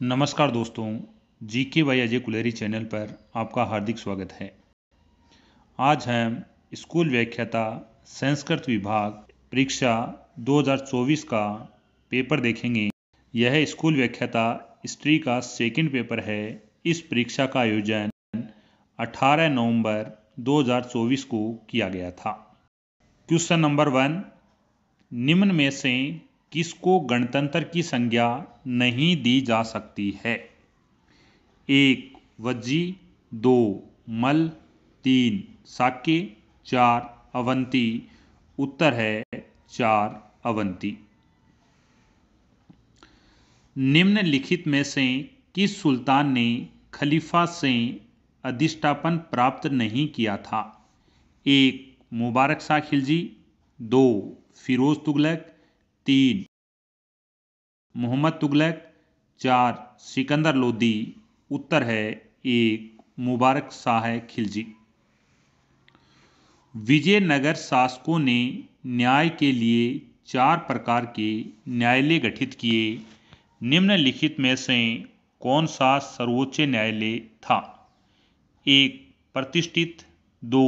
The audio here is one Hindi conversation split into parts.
नमस्कार दोस्तों, GK by Ajay Kuleri channel पर आपका हार्दिक स्वागत है। आज हम स्कूल व्याख्याता संस्कृत विभाग परीक्षा 2024 का पेपर देखेंगे। यह स्कूल व्याख्याता हिस्ट्री का सेकंड पेपर है। इस परीक्षा का आयोजन 18 नवंबर 2024 को किया गया था। क्वेश्चन नंबर 1, निम्न में से किसको गणतंत्र की संज्ञा नहीं दी जा सकती है? 1 वज्जी, 2 मल, 3 साक्य, 4 अवंती। उत्तर है 4 अवंती। निम्नलिखित में से किस सुल्तान ने खलीफा से अधिष्ठापन प्राप्त नहीं किया था? 1 मुबारक शाह खिलजी, 2 फिरोज तुगलक, 3 मोहम्मद तुगलक, 4 सिकंदर लोदी। उत्तर है 1 मुबारक शाह खिलजी। विजयनगर शासकों ने न्याय के लिए 4 प्रकार के न्यायालय गठित किए। निम्नलिखित में से कौन सा सर्वोच्च न्यायालय था? 1 प्रतिष्ठित, 2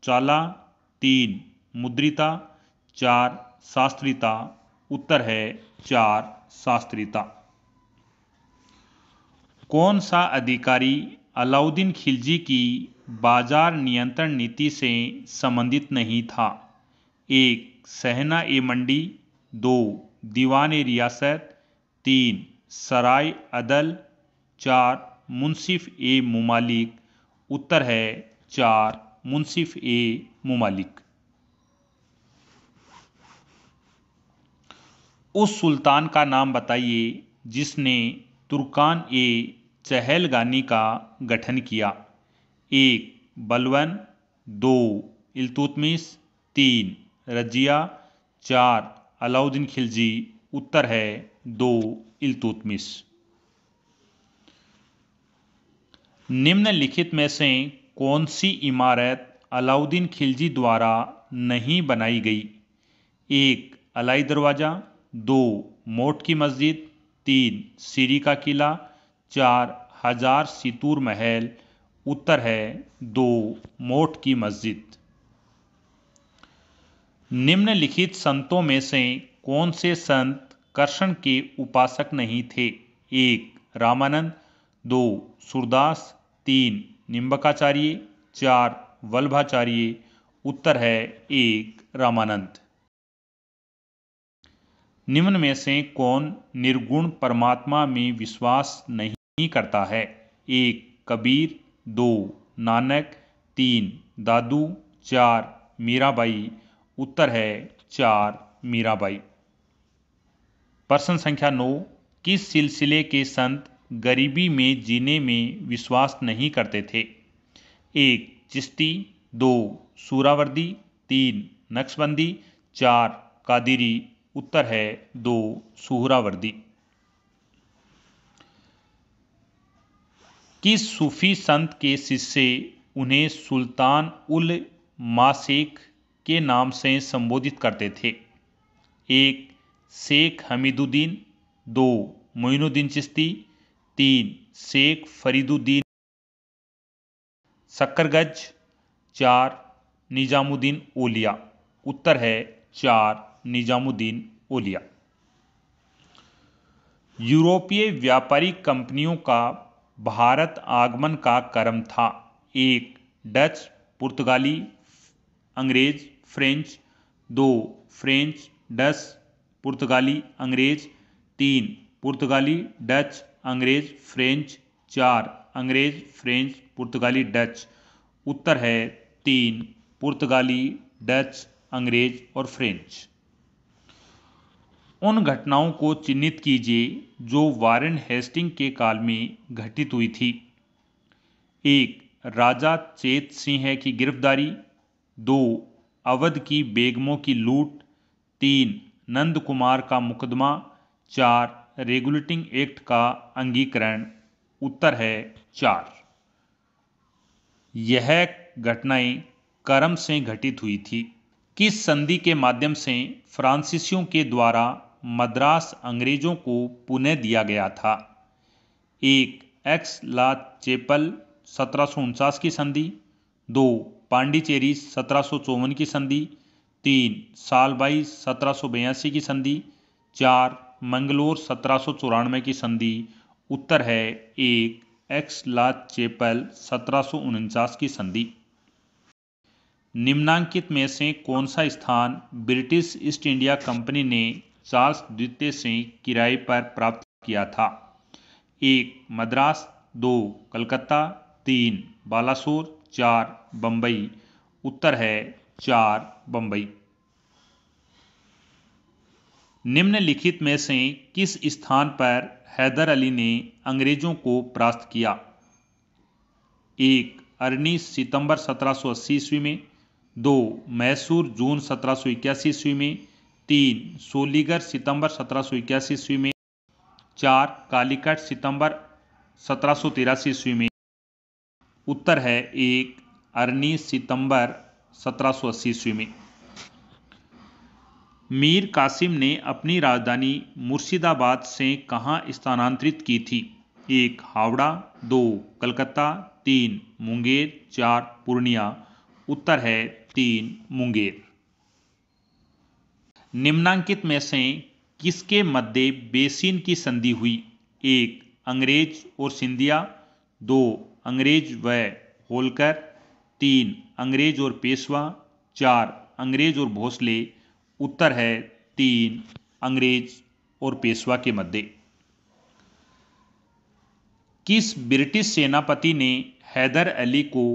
चाला, 3 मुद्रिता, 4 शास्त्रीता। उत्तर है 4 शास्त्रीता। कौन सा अधिकारी अलाउद्दीन खिलजी की बाजार नियंत्रण नीति से संबंधित नहीं था? 1 सहना ए मंडी, 2 दीवान ए रियासत, 3 सराय अदल, 4 मुंसिफ ए मुमालिक। उत्तर है 4 मुंसिफ ए मुमालिक। उस सुल्तान का नाम बताइए जिसने तुर्कान ए चहलगानी का गठन किया। 1 बलबन, 2 इल्तुतमिश, 3 रजिया, 4 अलाउद्दीन खिलजी। उत्तर है 2 इल्तुतमिश। निम्नलिखित में से कौन सी इमारत अलाउद्दीन खिलजी द्वारा नहीं बनाई गई? 1 अलाई दरवाजा, 2 मोट की मस्जिद, 3 सीरी का किला, 4 हजार सितूर महल। उत्तर है 2 मोट की मस्जिद। निम्नलिखित संतों में से कौन से संत कृष्ण के उपासक नहीं थे? 1 रामानंद, 2 सूरदास, 3 निम्बकाचार्य, 4 वल्लभाचार्य। उत्तर है 1 रामानंद। निम्न में से कौन निर्गुण परमात्मा में विश्वास नहीं करता है? 1 कबीर, 2 नानक, 3 दादू, 4 मीराबाई। उत्तर है 4 मीराबाई। प्रश्न संख्या 9, किस सिलसिले के संत गरीबी में जीने में विश्वास नहीं करते थे? 1 चिश्ती, 2 सूरावर्दी, 3 नक्शबंदी, 4 कादिरी। उत्तर है 2 सुहरावर्दी। किस सूफी संत के शिष्य उन्हें सुल्तान उल माशेख के नाम से संबोधित करते थे? 1 शेख हमीदुद्दीन, 2 मोइनुद्दीन चिश्ती, 3 शेख फरीदुद्दीन सक्करगंज, 4 निजामुद्दीन ओलिया। उत्तर है 4 निजामुद्दीन ओलिया। यूरोपीय व्यापारिक कंपनियों का भारत आगमन का क्रम था? 1 डच, पुर्तगाली, अंग्रेज, फ्रेंच, 2 फ्रेंच, डच, पुर्तगाली, अंग्रेज, 3 पुर्तगाली, डच, अंग्रेज, फ्रेंच, 4 अंग्रेज, फ्रेंच, पुर्तगाली, डच। उत्तर है 3 पुर्तगाली, डच, अंग्रेज और फ्रेंच। उन घटनाओं को चिन्हित कीजिए जो वारेन हेस्टिंग के काल में घटित हुई थी। 1 राजा चेत सिंह की गिरफ्तारी, 2 अवध की बेगमों की लूट, 3 नंद कुमार का मुकदमा, 4 रेगुलेटिंग एक्ट का अंगीकरण। उत्तर है 4। यह घटनाएं क्रम से घटित हुई थी। किस संधि के माध्यम से फ्रांसीसियों के द्वारा मद्रास अंग्रेजों को पुनः दिया गया था? एक एक्स ला चैपल 1749 की संधि, 2 पांडिचेरी 1754 की संधि, 3 सालबाई 1782 की संधि, 4 मंगलोर 1794 की संधि। उत्तर है एक एक्स ला चैपल 1749 की संधि। निम्नांकित में से कौन सा स्थान ब्रिटिश ईस्ट इंडिया कंपनी ने चार्ल्स द्वितीय से किराए पर प्राप्त किया था? 1 मद्रास, 2 कलकत्ता, 3 बालासोर, 4 बम्बई। उत्तर है 4 बम्बई। निम्नलिखित में से किस स्थान पर हैदर अली ने अंग्रेजों को परास्त किया? 1 अरनी सितंबर 1780 ईस्वी में, 2 मैसूर जून 1781 ईस्वी में, 3 सोलीगढ़ सितंबर 1781 ईस्वी में, 4 कालीकट सितंबर 1783 ईस्वी में। उत्तर है 1 अरनी सितंबर 1780 ईस्वी में। मीर कासिम ने अपनी राजधानी मुर्शिदाबाद से कहाँ स्थानांतरित की थी? 1 हावड़ा, 2 कलकत्ता, 3 मुंगेर, 4 पूर्णिया। उत्तर है 3 मुंगेर। निम्नांकित में से किसके मध्य बेसिन की संधि हुई? 1 अंग्रेज और सिंधिया, 2 अंग्रेज व होलकर, 3 अंग्रेज और पेशवा, 4 अंग्रेज और भोसले। उत्तर है 3 अंग्रेज और पेशवा के मध्य। किस ब्रिटिश सेनापति ने हैदर अली को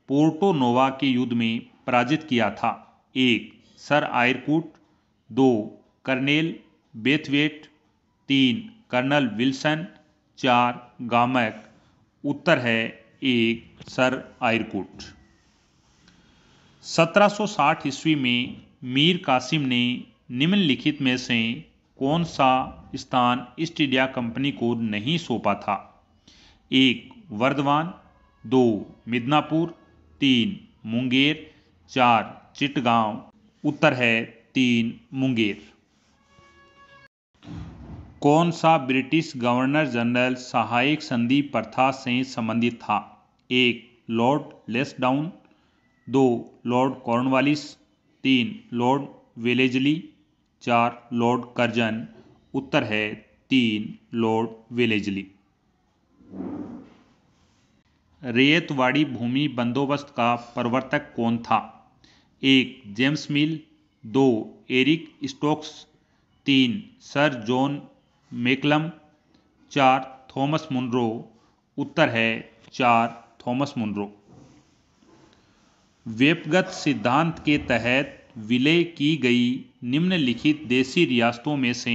पोर्टो नोवा के युद्ध में पराजित किया था? 1 सर आयरकूट, 2 कर्नेल बेथवेट, 3 कर्नल विल्सन, 4 गामक। उत्तर है 1 सर आयरकूट। 1760 ईस्वी में मीर कासिम ने निम्नलिखित में से कौन सा स्थान ईस्ट इंडिया कंपनी को नहीं सौंपा था? 1 वर्धमान, 2 मिदनापुर, 3 मुंगेर, 4 चिटगांव। उत्तर है 3 मुंगेर। कौन सा ब्रिटिश गवर्नर जनरल सहायक संधि प्रथा से संबंधित था? 1 lord Lansdowne, 2 lord Cornwallis, 3 lord Wellesley, 4 lord Curzon. उत्तर है 3 लॉर्ड वेलेजली। रैयतवाड़ी भूमि बंदोबस्त का प्रवर्तक कौन था? 1 James Mill, 2 Eric Stokes, 3 sir John Malcolm, 4 Thomas Munro. उत्तर है 4 थॉमस मुनरो। व्यक्तिगत सिद्धांत के तहत विलय की गई निम्नलिखित देशी रियासतों में से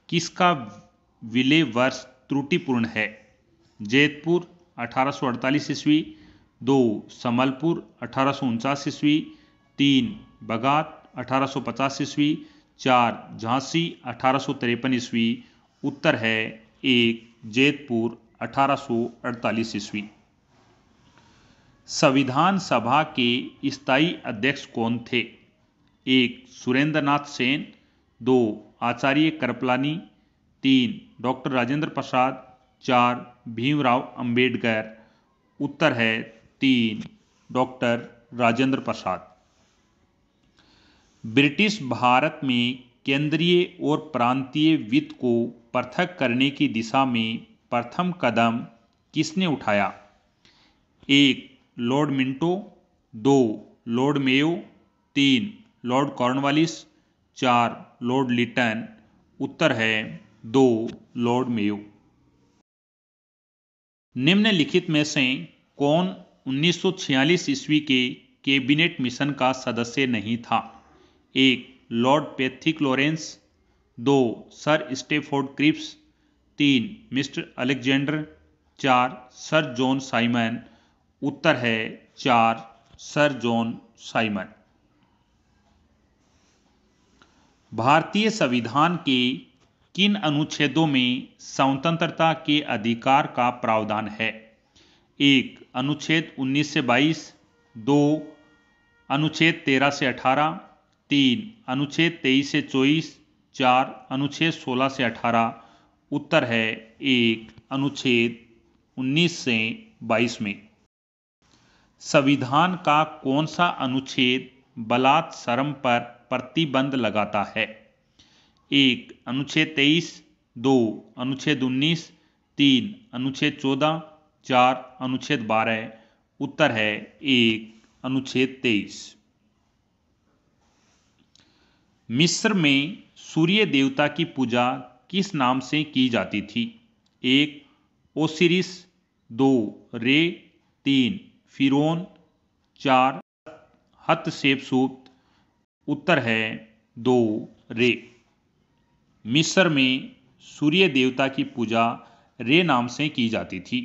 किसका विलय वर्ष त्रुटिपूर्ण है? जैतपुर 1848 ईस्वी, 2 संबलपुर 1849 ईस्वी, 3 बगात 1850 ईस्वी, 4 झांसी 1853 ईस्वी। उत्तर है 1 जैतपुर 1848 ईस्वी। संविधान सभा के स्थायी अध्यक्ष कौन थे? 1 सुरेंद्रनाथ सेन, 2 आचार्य कृपलानी, 3 डॉक्टर राजेंद्र प्रसाद, 4 भीमराव अंबेडकर। उत्तर है 3 डॉक्टर राजेंद्र प्रसाद। ब्रिटिश भारत में केंद्रीय और प्रांतीय वित्त को पृथक करने की दिशा में प्रथम कदम किसने उठाया? 1 lord Minto, 2 lord Mayo, 3 lord Cornwallis, 4 lord Lytton. उत्तर है 2 लॉर्ड मेयो। निम्नलिखित में से कौन 1946 ईस्वी के कैबिनेट मिशन का सदस्य नहीं था? 1 lord Pethick Lawrence, 2 sir Stafford Cripps, 3 mister Alexander, 4 sir John Simon. उत्तर है 4 सर जॉन साइमन। भारतीय संविधान के किन अनुच्छेदों में स्वतंत्रता के अधिकार का प्रावधान है? 1 अनुच्छेद 19 से 22, 2 अनुच्छेद 13 से 18, 3 अनुच्छेद 23 से 24, 4 अनुच्छेद 16 से 18। उत्तर है 1 अनुच्छेद 19 से 22 में। संविधान का कौन सा अनुच्छेद बलात्संग पर प्रतिबंध लगाता है? 1. अनुच्छेद 23, 2. अनुच्छेद 19, 3. अनुच्छेद 14, 4. अनुच्छेद 12। उत्तर है 1. अनुच्छेद 23। मिस्र में सूर्य देवता की पूजा किस नाम से की जाती थी? 1. ओसिरिस, 2. रे, 3. फिरौन, 4. हतशेपसुत। उत्तर है 2. रे। मिस्र में सूर्य देवता की पूजा रे नाम से की जाती थी।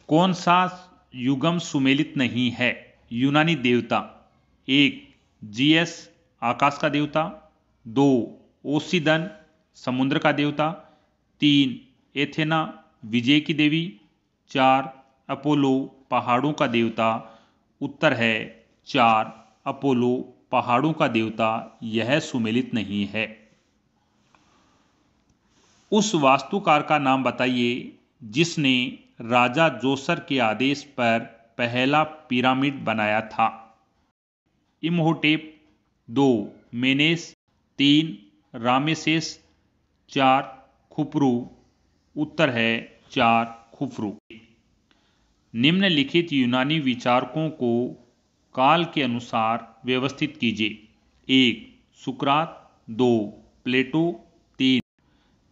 कौन सा युगम सुमेलित नहीं है? यूनानी देवता। 1. जीएस, आकाश का देवता। 2. ओसिदन, समुद्र का देवता। 3. एथेना, विजय की देवी। 4. अपोलो, पहाड़ों का देवता। उत्तर है 4. अपोलो, पहाड़ों का देवता। यह सुमेलित नहीं है। उस वास्तुकार का नाम बताइए जिसने राजा जोसर के आदेश पर पहला पिरामिड बनाया था। इम्होटेप, 2. मेनेस, 3. रामेसेस, 4. खुफरू। उत्तर है 4. खुफरू। निम्नलिखित यूनानी विचारकों को काल के अनुसार व्यवस्थित कीजिए। 1. सुकरात, 2. प्लेटो, 3.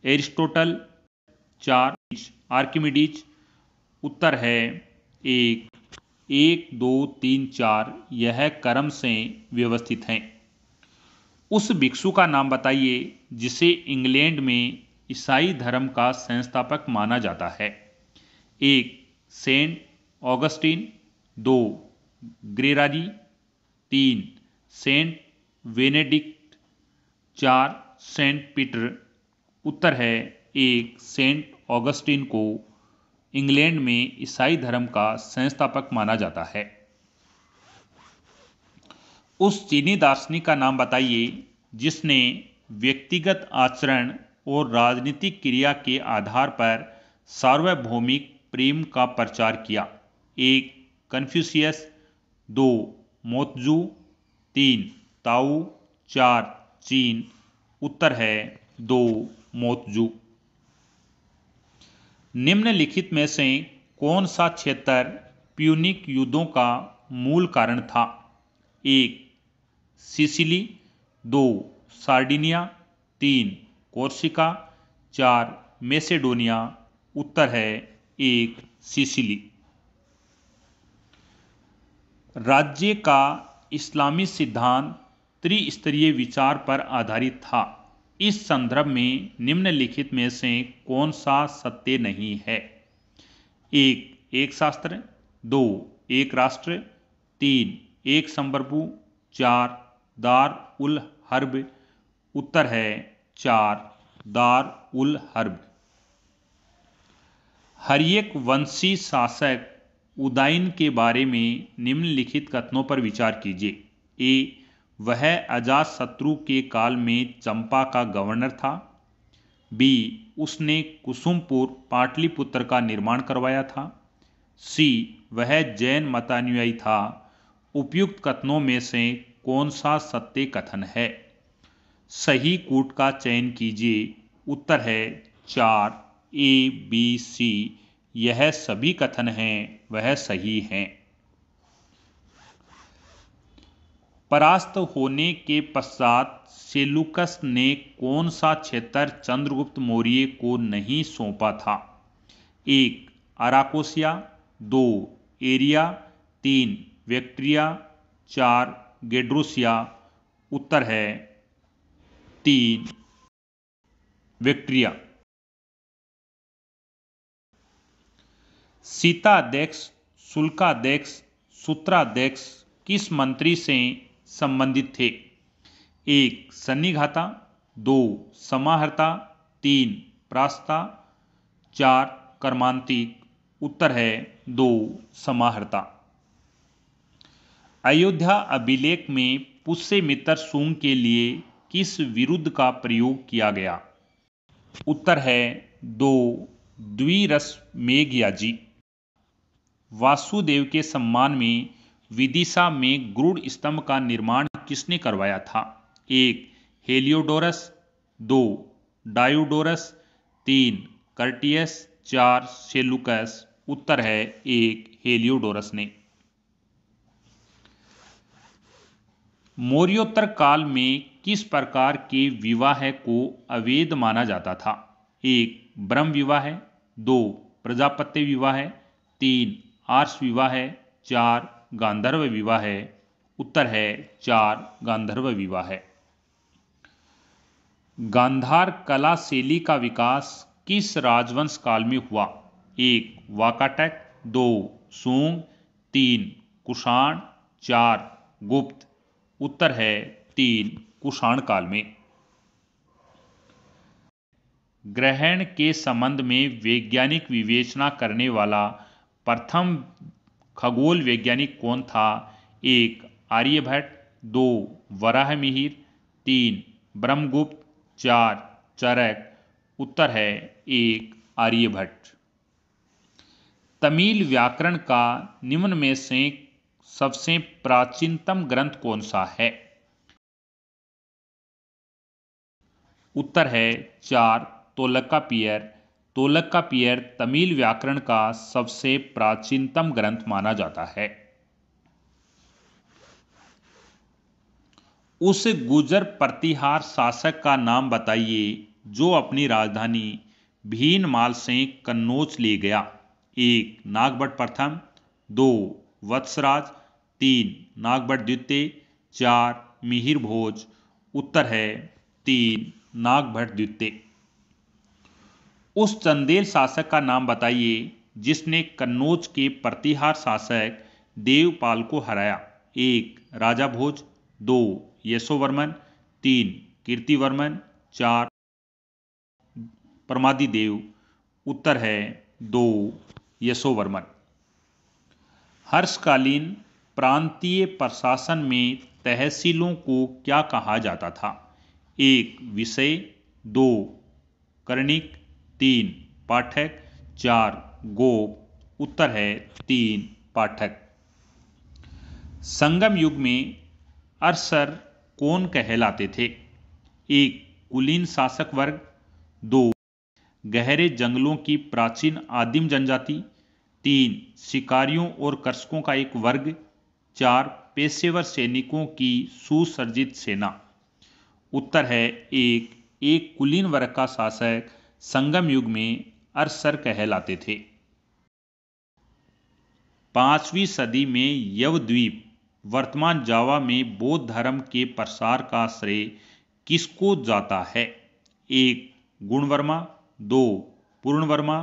एरिस्टोटल, 4. आर्किमिडीज। उत्तर है 1. 1, 2, 3, 4 यह क्रम से व्यवस्थित हैं। उस भिक्षु का नाम बताइए जिसे इंग्लैंड में ईसाई धर्म का संस्थापक माना जाता है। 1. Saint Augustine, 2. ग्रेराजी, 3. Saint Benedict, 4. Saint Peter. उत्तर है 1. सेंट ऑगस्टीन को इंग्लैंड में ईसाई धर्म का संस्थापक माना जाता है। उस चीनी दार्शनिक का नाम बताइए जिसने व्यक्तिगत आचरण और राजनीतिक क्रिया के आधार पर सार्वभौमिक प्रेम का प्रचार किया। 1. कन्फ्यूशियस, 2. मोत्जू, 3. ताऊ, 4. चीन। उत्तर है 2. मोत्जू। निम्नलिखित में से कौन सा क्षेत्र प्यूनिक युद्धों का मूल कारण था? 1. सिसिली, 2. सार्डिनिया, 3. कोर्सिका, 4. मैसेडोनिया। उत्तर है 1. सिसिली। राज्य का इस्लामी सिद्धांत त्रिस्तरीय विचार पर आधारित था। इस संदर्भ में निम्नलिखित में से कौन सा सत्य नहीं है? 1. एक शास्त्र, 2. एक राष्ट्र, 3. एक संप्रभु, 4. दार उल हर्ब। उत्तर है 4. दार उल हर्ब। हर्यक वंशी शासक उदाइन के बारे में निम्नलिखित कथनों पर विचार कीजिए। ए. वह अजातशत्रु के काल में चंपा का गवर्नर था। बी. उसने कुसुमपुर पाटलिपुत्र का निर्माण करवाया था। सी. वह जैन मतानुयायी था। उपयुक्त कथनों में से कौन सा सत्य कथन है? सही कूट का चयन कीजिए। उत्तर है 4. ए, बी, सी यह सभी कथन हैं वह सही हैं। परास्त होने के पश्चात सेलूकस ने कौन सा क्षेत्र चंद्रगुप्त मौर्य को नहीं सौंपा था? 1. अराकोसिया, 2. एरिया, 3. बैक्ट्रिया, 4. गेड्रोसिया। उत्तर है 3. बैक्ट्रिया। सीताध्यक्ष, शुल्काध्यक्ष, सूत्राध्यक्ष किस मंत्री से संबंधित थे? 1. सन्निघाता, 2. समाहर्ता, 3. प्रास्ता, 4. कर्मांतिक। उत्तर है 2. समाहर्ता। अयोध्या अभिलेख में पुष्यमित्र सूंग के लिए किस विरुद्ध का प्रयोग किया गया? उत्तर है दो द्विरस मेघयाजी। वासुदेव के सम्मान में विदिशा में गरुड़ स्तंभ का निर्माण किसने करवाया था? 1 हेलियोडोरस, 2 डायोडोरस, 3 कर्टियस, 4 सेलुकस। उत्तर है 1 हेलियोडोरस ने। मौर्योत्तर काल में किस प्रकार के विवाह को अवैध माना जाता था? 1 ब्रह्म विवाह, 2 प्रजापत्य विवाह, 3 आर्ष विवाह, 4 गांधर्व विवाह। उत्तर है 4 गांधर्व विवाह। गांधार कला शैली का विकास किस राजवंश काल में हुआ? 1 वाकाटक, 2 सोंग, 3 कुषाण, 4 गुप्त। उत्तर है 3 कुषाण काल में। ग्रहण के संबंध में वैज्ञानिक विवेचना करने वाला प्रथम खगोल वैज्ञानिक कौन था? 1 आर्यभट्ट, 2 वराहमिहिर, 3 ब्रह्मगुप्त, 4 चरक। उत्तर है 1 आर्यभट्ट। तमिल व्याकरण का निम्न में से सबसे प्राचीनतम ग्रंथ कौन सा है? उत्तर है 4 तोलकाप्पियर। तोलकाप्पियर तमिल व्याकरण का सबसे प्राचीनतम ग्रंथ माना जाता है। उस गुर्जर प्रतिहार शासक का नाम बताइए जो अपनी राजधानी भीनमाल से कन्नौज ले गया। 1 नागभट्ट प्रथम, 2 वत्सराज, 3 नागभट्ट द्वितीय, 4 मिहिर भोज। उत्तर है 3 नागभट्ट द्वितीय। उस चंदेल शासक का नाम बताइए जिसने कन्नौज के प्रतिहार शासक देवपाल को हराया। 1 राजा भोज, 2 यशोवर्मन, 3 कीर्तिवर्मन, 4 प्रमादिदेव। उत्तर है 2 यशोवर्मन। हर्षकालीन प्रांतीय प्रशासन में तहसीलों को क्या कहा जाता था? 1 विषय, 2 कर्णिक, 3 पाठक, 4 गोप। उत्तर है 3 पाठक। संगम युग में अरसर कौन कहलाते थे? 1 कुलीन शासक वर्ग, 2 गहरे जंगलों की प्राचीन आदिम जनजाति, 3 शिकारियों और कृषकों का एक वर्ग, 4 पेशेवर सैनिकों की सुसज्जित सेना। उत्तर है 1 कुलीन वर्ग का शासक संगम युग में अरसर कहलाते थे। 5वीं सदी में यवद्वीप वर्तमान जावा में बौद्ध धर्म के प्रसार का श्रेय किसको जाता है? 1 गुणवर्मा, 2 पूर्णवर्मा,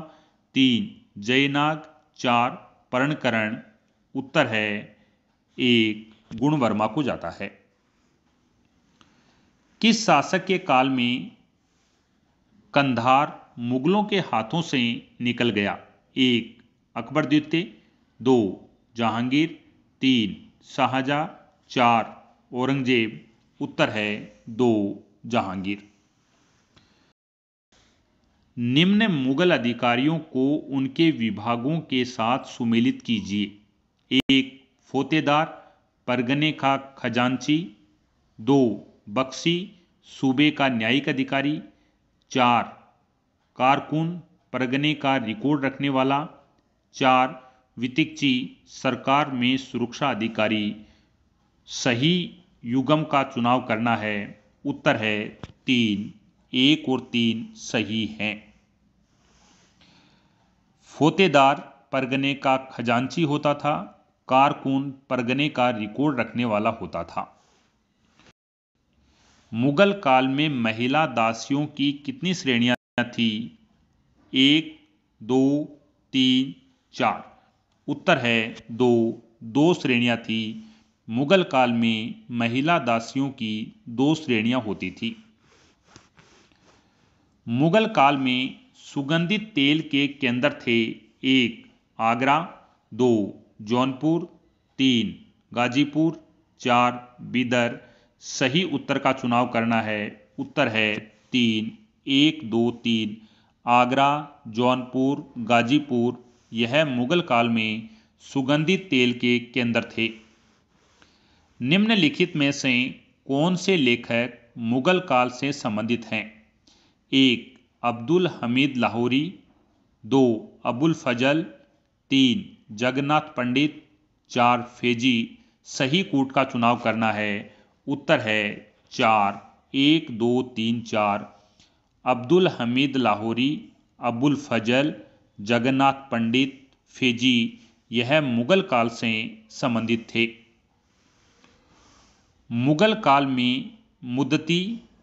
3 जयनाग, 4 पर्णकरण। उत्तर है 1 गुणवर्मा को जाता है। किस शासक के काल में कंधार मुगलों के हाथों से निकल गया? 1 अकबर द्वितीय, 2 जहांगीर, 3 शाहजहां, 4 औरंगजेब। उत्तर है 2 जहांगीर। निम्न मुगल अधिकारियों को उनके विभागों के साथ सुमेलित कीजिए। 1 फोतेदार परगने का खजांची, 2 बख्शी सूबे का न्यायिक अधिकारी, 4 कारकुन परगने का रिकॉर्ड रखने वाला, 4 वितिकची सरकार में सुरक्षा अधिकारी। सही युग्म का चुनाव करना है। उत्तर है 3 1 और 3 सही हैं। फोतेदार परगने का खजांची होता था, कारकुन परगने का रिकॉर्ड रखने वाला होता था। मुगल काल में महिला दासियों की कितनी श्रेणियां थी? 1 2 3 4। उत्तर है 2 श्रेणियां थी। मुगल काल में महिला दासियों की 2 श्रेणियां होती थी। मुगल काल में सुगंधित तेल के केंद्र थे। 1 आगरा, 2 जौनपुर, 3 गाजीपुर, 4 बीदर। सही उत्तर का चुनाव करना है। उत्तर है 3 1 2 3 आगरा, जौनपुर, गाजीपुर यह मुगल काल में सुगंधित तेल के केंद्र थे। निम्नलिखित में से कौन से लेखक मुगल काल से संबंधित हैं? 1. अब्दुल हमीद लाहौरी, 2. अबुल फजल, 3. जगन्नाथ पंडित, 4. फेजी। सही कूट का चुनाव करना है। उत्तर है 4, 1, 2, 3, 4। अब्दुल हमीद लाहौरी, अबुल फजल, जगन्नाथ पंडित, फेजी यह मुगल काल से संबंधित थे। मुगल काल में मुद्दती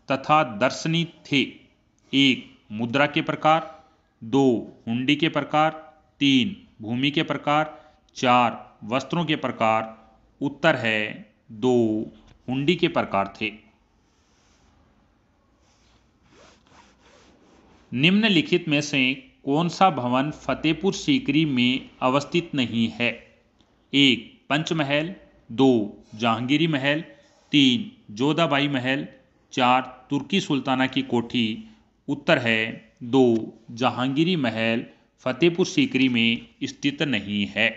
तथा दर्शनी थे। 1. मुद्रा के प्रकार, 2. हुंडी के प्रकार, 3. भूमि के प्रकार, 4. वस्त्रों के प्रकार। उत्तर है 2. हुंडी के प्रकार थे। निम्नलिखित में से कौन सा भवन फतेहपुर सीकरी में अवस्थित नहीं है? 1. पंचमहल, 2. जहांगीरी महल, 3. जोधाबाई महल, 4. तुर्की सुल्ताना की कोठी। उत्तर है 2. जहांगीरी महल फतेहपुर सीकरी में स्थित नहीं है।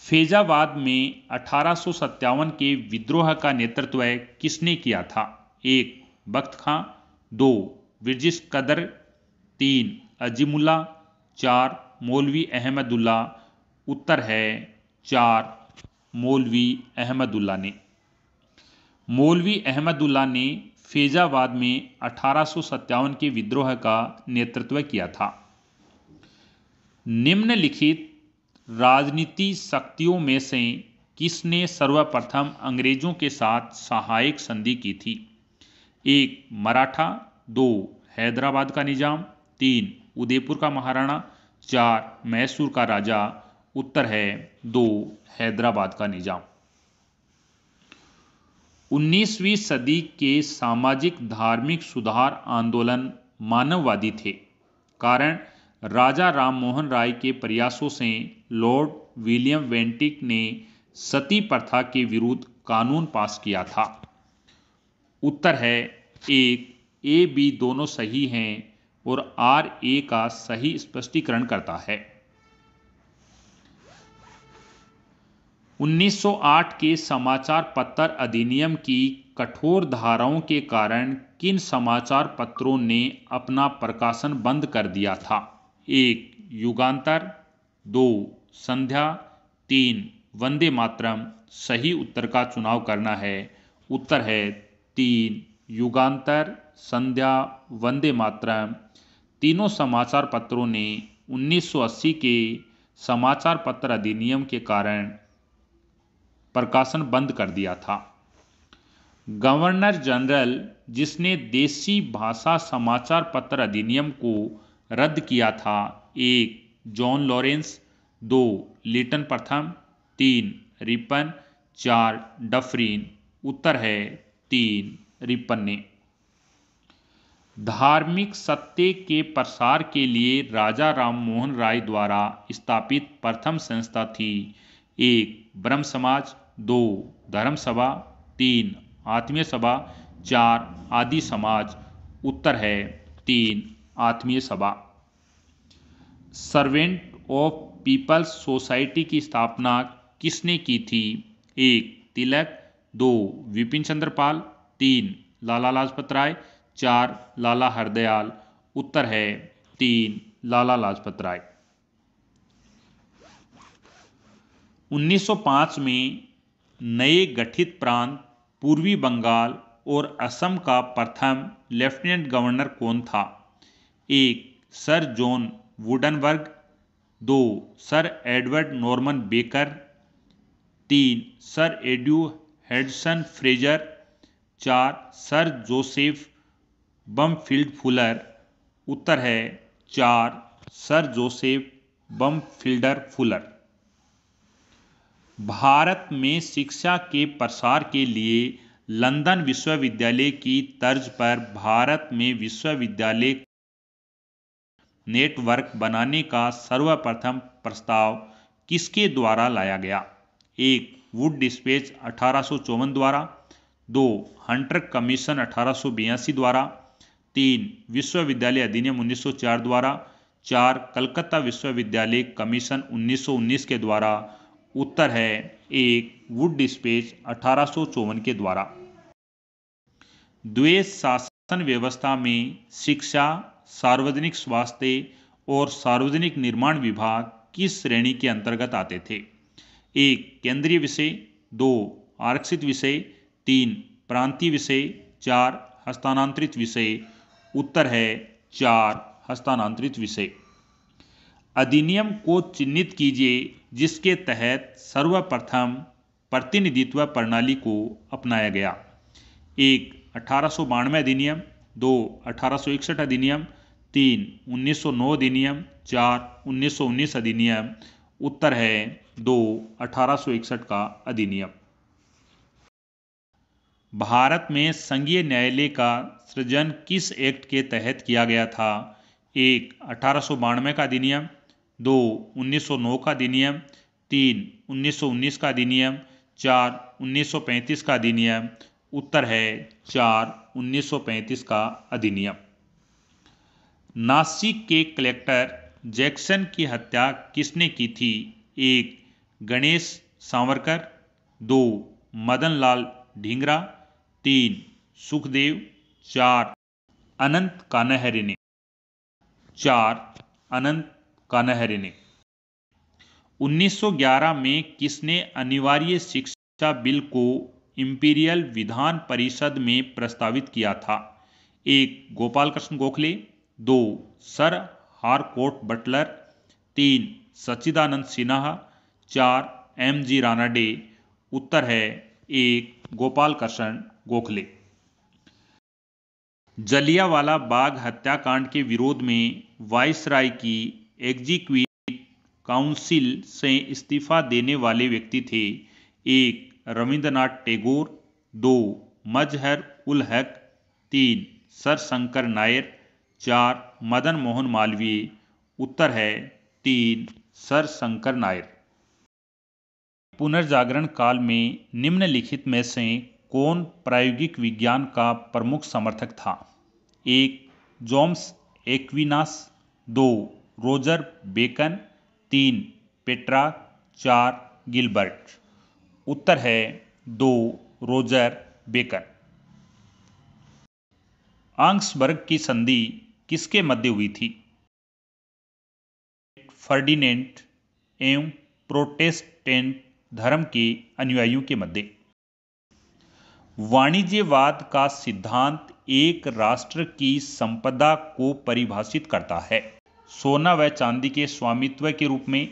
फैजाबाद में 1857 के विद्रोह का नेतृत्व किसने किया था? 1. बख्त खां, 2. विरजिश कदर, 3. अजीमुल्ला, 4. मौलवी अहमदुल्ला। उत्तर है 4. मौलवी अहमदुल्ला ने। मौलवी अहमदुल्ला ने फैजाबाद में 1857 के विद्रोह का नेतृत्व किया था। निम्नलिखित राजनीति शक्तियों में से किसने सर्वप्रथम अंग्रेजों के साथ सहायक संधि की थी? 1. मराठा, 2. हैदराबाद का निजाम, 3. उदयपुर का महाराणा, 4. मैसूर का राजा। उत्तर है 2. हैदराबाद का निजाम। 19वीं सदी के सामाजिक धार्मिक सुधार आंदोलन मानववादी थे। कारण राजा राम मोहन राय के प्रयासों से लॉर्ड विलियम वेंटिक ने सती प्रथा के विरुद्ध कानून पास किया था। उत्तर है 1. ए बी दोनों सही हैं और आर ए का सही स्पष्टीकरण करता है। 1908 के समाचार पत्र अधिनियम की कठोर धाराओं के कारण किन समाचार पत्रों ने अपना प्रकाशन बंद कर दिया था? 1. युगांतर, 2. संध्या, 3. वंदे मातरम। सही उत्तर का चुनाव करना है। उत्तर है 3. युगांतर, संध्या, वंदे मातरम तीनों समाचार पत्रों ने 1980 के समाचार पत्र अधिनियम के कारण प्रकाशन बंद कर दिया था। गवर्नर जनरल जिसने देसी भाषा समाचार पत्र अधिनियम को रद्द किया था? 1. John Lawrence, 2. लिटन प्रथम, 3. रिपन, 4. डफरीन। उत्तर है 3. रिपन ने। धार्मिक सत्य के प्रसार के लिए राजा राम मोहन राय द्वारा स्थापित प्रथम संस्था थी? 1. ब्रह्म समाज, 2. धर्म सभा, 3. आत्मीय सभा, 4. आदि समाज। उत्तर है 3. आत्मीय सभा। सर्वेंट ऑफ पीपल्स सोसाइटी की स्थापना किसने की थी? 1. तिलक, 2. विपिन चंद्र पाल, 3. लाला लाजपत राय, 4. लाला हरदयाल। उत्तर है 3. लाला लाजपत राय। 1905 में नए गठित प्रांत पूर्वी बंगाल और असम का प्रथम लेफ्टिनेंट गवर्नर कौन था? 1. Sir John Woodburn, 2. Sir Edward Norman Baker, 3. Sir एड्यू Henderson Fraser, 4. Sir Joseph Bampfylde Fuller. उत्तर है 4. Sir Joseph Bampfylde Fuller. Bharat में शिक्षा के प्रसार के लिए लंदन विश्वविद्यालय की तर्ज पर भारत में विश्वविद्यालय नेटवर्क बनाने का सर्वप्रथम प्रस्ताव किसके द्वारा लाया गया? 1. वुड डिस्पैच 1854 द्वारा, 2. हंटर कमीशन 1882 द्वारा, 3 विश्वविद्यालय अधिनियम 1904 द्वारा, 4 कलकत्ता विश्वविद्यालय कमीशन 1919 के द्वारा, उत्तर है 1 वुड डिस्पेच 1854 के द्वारा। द्वैध शासन व्यवस्था में शिक्षा, सार्वजनिक स्वास्थ्य और सार्वजनिक निर्माण विभाग किस श्रेणी के अंतर्गत आते थे? 1 केंद्रीय विषय, 2 आरक्षित विषय, 3 प्रांतीय विषय, 4 हस्तांतरित विषय, उत्तर है 4 हस्तांतरित विषय। अधिनियम को चिन्हित कीजिए जिसके तहत सर्वप्रथम प्रतिनिधित्व प्रणाली को अपनाया गया। 1 1892 अधिनियम, 2 1861 अधिनियम, 3 1909 अधिनियम, 4 1919 अधिनियम, उत्तर है 2 1861 का अधिनियम। भारत में संघीय न्यायालय का सृजन किस एक्ट के तहत किया गया था? 1 1892 का अधिनियम, 2 1909 का अधिनियम, 3 1919 का अधिनियम, 4 1935 का अधिनियम, उत्तर है 4 1935 का अधिनियम। नासिक के कलेक्टर जैक्सन की हत्या किसने की थी? 1 गणेश सावरकर, 2 मदनलाल ढींगरा, 3 सुखदेव, 4 अनंत कान्हहरि ने। 4 अनंत कान्हहरि ने। 1911 में किसने अनिवार्य शिक्षा बिल को इंपीरियल विधान परिषद में प्रस्तावित किया था? 1 Gopal Krishna Gokhale, 2 sir Harcourt Butler, 3 Sachchidananda Sinha, 4 M G. Ranade, उत्तर है 1 गोपाल कृष्ण गोखले। जलियांवाला बाग हत्याकांड के विरोध में वायसराय की एग्जीक्यूटिव काउंसिल से इस्तीफा देने वाले व्यक्ति थे? 1 रविंद्रनाथ टैगोर, 2 मजहर उल हक, 3 सर शंकर नायर, 4 मदन मोहन मालवीय, उत्तर है 3 सर शंकर नायर। पुनर्जागरण काल में निम्नलिखित में से कौन प्रायोगिक विज्ञान का प्रमुख समर्थक था? 1 James Aquinas, 2 Roger Bacon, 3 Petrarch, 4 Gilbert, उत्तर है 2 रोजर बेकन। आंक्सबर्ग की संधि किसके मध्य हुई थी? फर्डिनेंट एवं प्रोटेस्टेंट धर्म के अनुयायियों के मध्य। वाणिज्यवाद का सिद्धांत एक राष्ट्र की संपदा को परिभाषित करता है। सोना व चांदी के स्वामित्व के रूप में,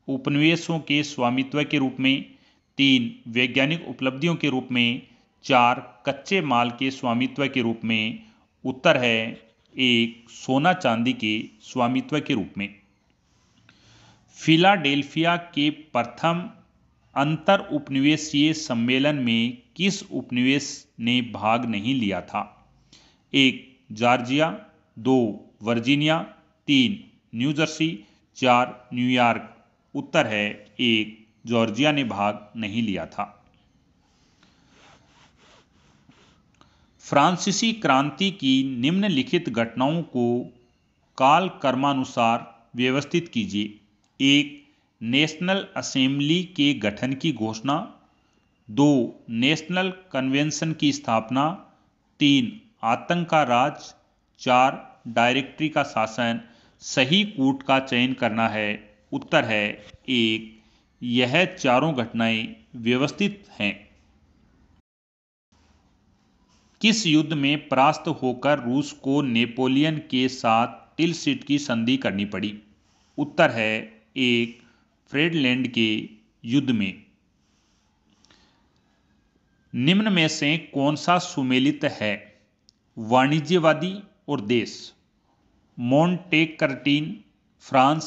उपनिवेशों के स्वामित्व के रूप में, 3 वैज्ञानिक उपलब्धियों के रूप में, 4 कच्चे माल के स्वामित्व के रूप में, उत्तर है 1 सोना चांदी के स्वामित्व के रूप में। फिलाडेल्फिया के प्रथम अंतर उपनिवेशीय सम्मेलन में किस उपनिवेश ने भाग नहीं लिया था? 1 Georgia, 2 Virginia, 3 New Jersey, 4 New York, उत्तर है 1 जॉर्जिया ने भाग नहीं लिया था। फ्रांसीसी क्रांति की निम्नलिखित घटनाओं को कालक्रमानुसार व्यवस्थित कीजिए। 1 नेशनल असेंबली के गठन की घोषणा, 2 नेशनल कन्वेंशन की स्थापना, 3 आतंक का राज, 4 डायरेक्टरी का शासन, सही कूट का चयन करना है, उत्तर है 1 यह चारों घटनाएं व्यवस्थित हैं। किस युद्ध में परास्त होकर रूस को नेपोलियन के साथ टिलसिट की संधि करनी पड़ी? उत्तर है 1 फ्रेडलैंड के युद्ध में। निम्न में से कौन सा सुमेलित है? वाणिज्यवादी और देश। मोंटेकर्टिन फ्रांस,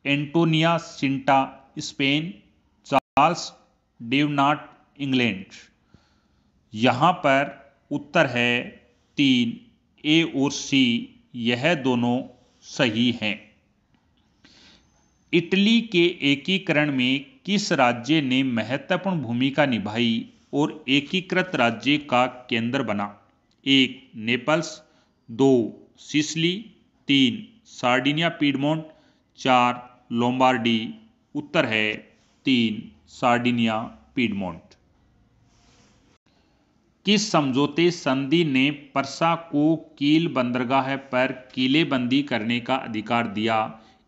एंटोनिया सिंटा स्पेन, चार्ल्स डेवनाट इंग्लैंड। यहां पर उत्तर है 3 ए और सी, यह दोनों सही हैं। इटली के एकीकरण में किस राज्य ने महत्वपूर्ण भूमिका निभाई और एकीकृत राज्य का केंद्र बना? 1 Naples, 2 Sicily, 3 Sardinia Piedmont, 4 Lombardy. उत्तर है 3 सार्डिनिया पीडमोंट। किस समझौते संधि ने पर्सा को कील बंदरगाह पर किलेबंदी करने का अधिकार दिया?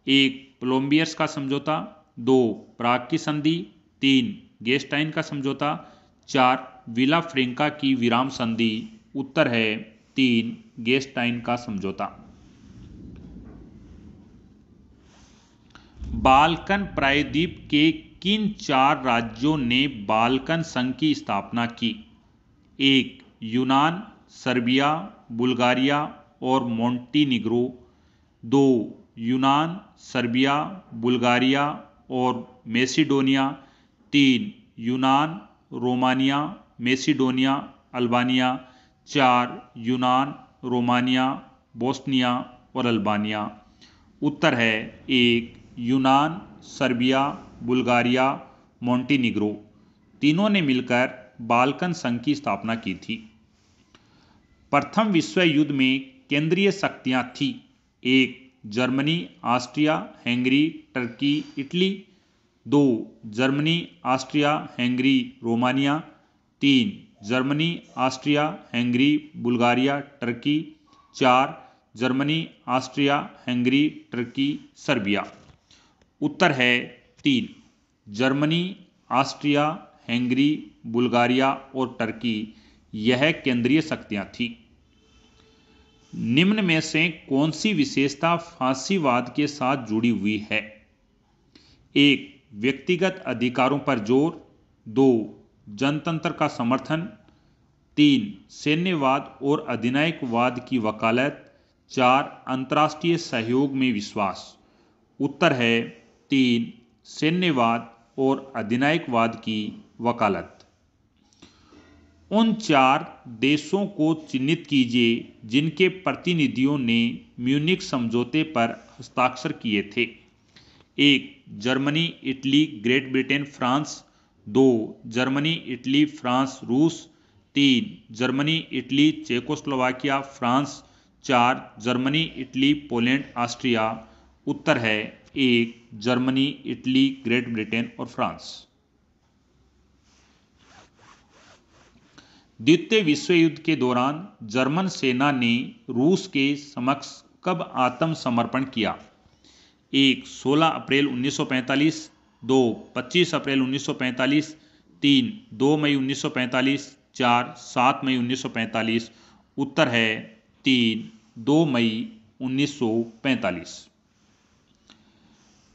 1 प्लोम्बियर्स का समझौता, 2 प्राग की संधि, 3 गेस्टाइन का समझौता, 4 विला फ्रेंका की विराम संधि। उत्तर है 3 गेस्टाइन का समझौता। बाल्कन प्रायद्वीप के किन 4 राज्यों ने बाल्कन संघ की स्थापना की? 1 यूनान, सर्बिया, बुल्गारिया और मोंटीनिग्रो, 2 यूनान, सर्बिया, बुल्गारिया और मैसिडोनिया, 3 यूनान, रोमानिया, मैसिडोनिया, अल्बानिया, 4 यूनान, रोमानिया, बोस्निया और अल्बानिया। उत्तर है 1 यूनान, सर्बिया, बुल्गारिया, मोंटीनिग्रो। तीनों ने मिलकर बाल्कन संघ की स्थापना की थी। प्रथम विश्व युद्ध में केंद्रीय शक्तियां थी? 1 Germany, Austria, Hungary, Turkey, Italy, 2 Germany, Austria, Hungary, Romania, 3 Germany, Austria, Hungary, Bulgaria, Turkey, 4 Germany, Austria, Hungary, Turkey, Serbia. उत्तर है 3 जर्मनी, ऑस्ट्रिया, हंगरी, बुल्गारिया और टर्की, यह केंद्रीय शक्तियां थी। निम्न में से कौन सी विशेषता फांसीवाद के साथ जुड़ी हुई है? 1 व्यक्तिगत अधिकारों पर जोर, 2 जनतंत्र का समर्थन, 3 सैन्यवाद और अधिनायकवाद की वकालत, 4 अंतर्राष्ट्रीय सहयोग में विश्वास। उत्तर है 3 सैन्यवाद और अधिनायकवाद की वकालत। उन 4 देशों को चिन्हित कीजिए जिनके प्रतिनिधियों ने म्यूनिख समझौते पर हस्ताक्षर किए थे। 1 Germany, Italy, Great Britain, France, 2 Germany, Italy, France, रूस, 3 Germany, Italy, Czechoslovakia, France, 4 Germany, Italy, Poland, Austria. उत्तर है 1 जर्मनी, इटली, ग्रेट ब्रिटेन और फ्रांस। द्वितीय विश्व युद्ध के दौरान जर्मन सेना ने रूस के समक्ष कब आत्मसमर्पण किया? 1 16 अप्रैल 1945, 2 25 अप्रैल 1945, 3 2 मई 1945, 4 7 मई 1945। उत्तर है 3 2 मई 1945।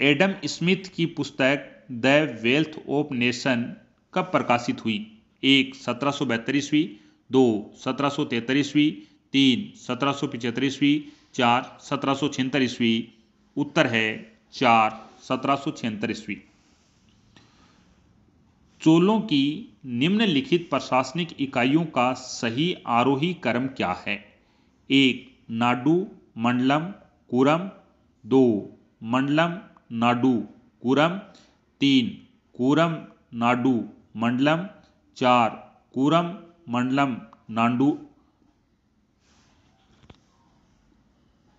एडम स्मिथ की पुस्तक द वेल्थ ऑफ नेशन कब प्रकाशित हुई? 1 1772वीं, 2 1733वीं, 3 1775वीं, 4 1776वीं। उत्तर है 4 1776वीं। चोलों की निम्नलिखित प्रशासनिक इकाइयों का सही आरोही क्रम क्या है? 1 नाडु, मंडलम, कुरम, 2 मंडलम, नाडु, कुरम, 3 कुरम, नाडु, मंडलम, 4 कुरम, मंडलम, नाडु।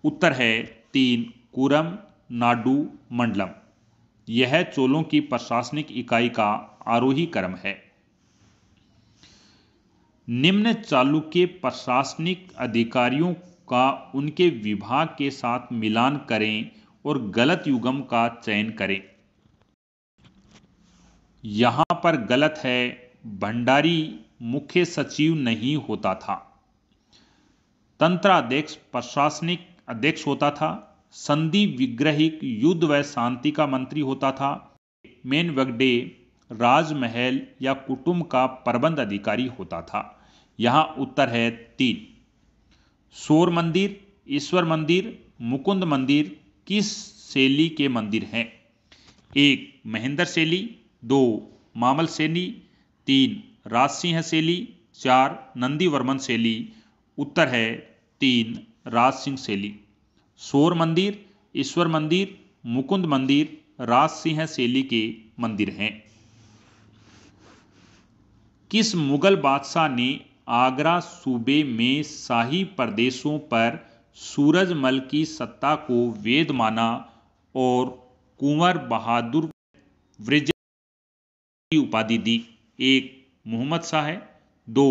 उत्तर है 3 कुरम, नाडु, मंडलम। यह चोलों की प्रशासनिक इकाई का आरोही क्रम है। निम्न चालुक्य प्रशासनिक अधिकारियों का उनके विभाग के साथ मिलान करें और गलत युग्म का चयन करें। यहां पर गलत है, भंडारी मुख्य सचिव नहीं होता था। तंत्राध्यक्ष प्रशासनिक अध्यक्ष होता था। संधि विग्रहिक युद्ध व शांति का मंत्री होता था। मेनवगडे राजमहल या कुटुंब का प्रबंध अधिकारी होता था। यहां उत्तर है 3। सौर मंदिर, ईश्वर मंदिर, मुकुंद मंदिर किस शैली के मंदिर हैं? 1 महेंद्र शैली, 2 मामल शैली, 3 राजसिंह शैली, 4 नंदीवर्मन शैली। उत्तर है 3 राजसिंह शैली। सौर मंदिर, ईश्वर मंदिर, मुकुंद मंदिर राजसिंह शैली के मंदिर हैं। किस मुगल बादशाह ने आगरा सूबे में शाही प्रदेशों पर सूरजमल की सत्ता को वैध माना और कुंवर बहादुर वृज की उपाधि दी। 1 मोहम्मद शाह है, 2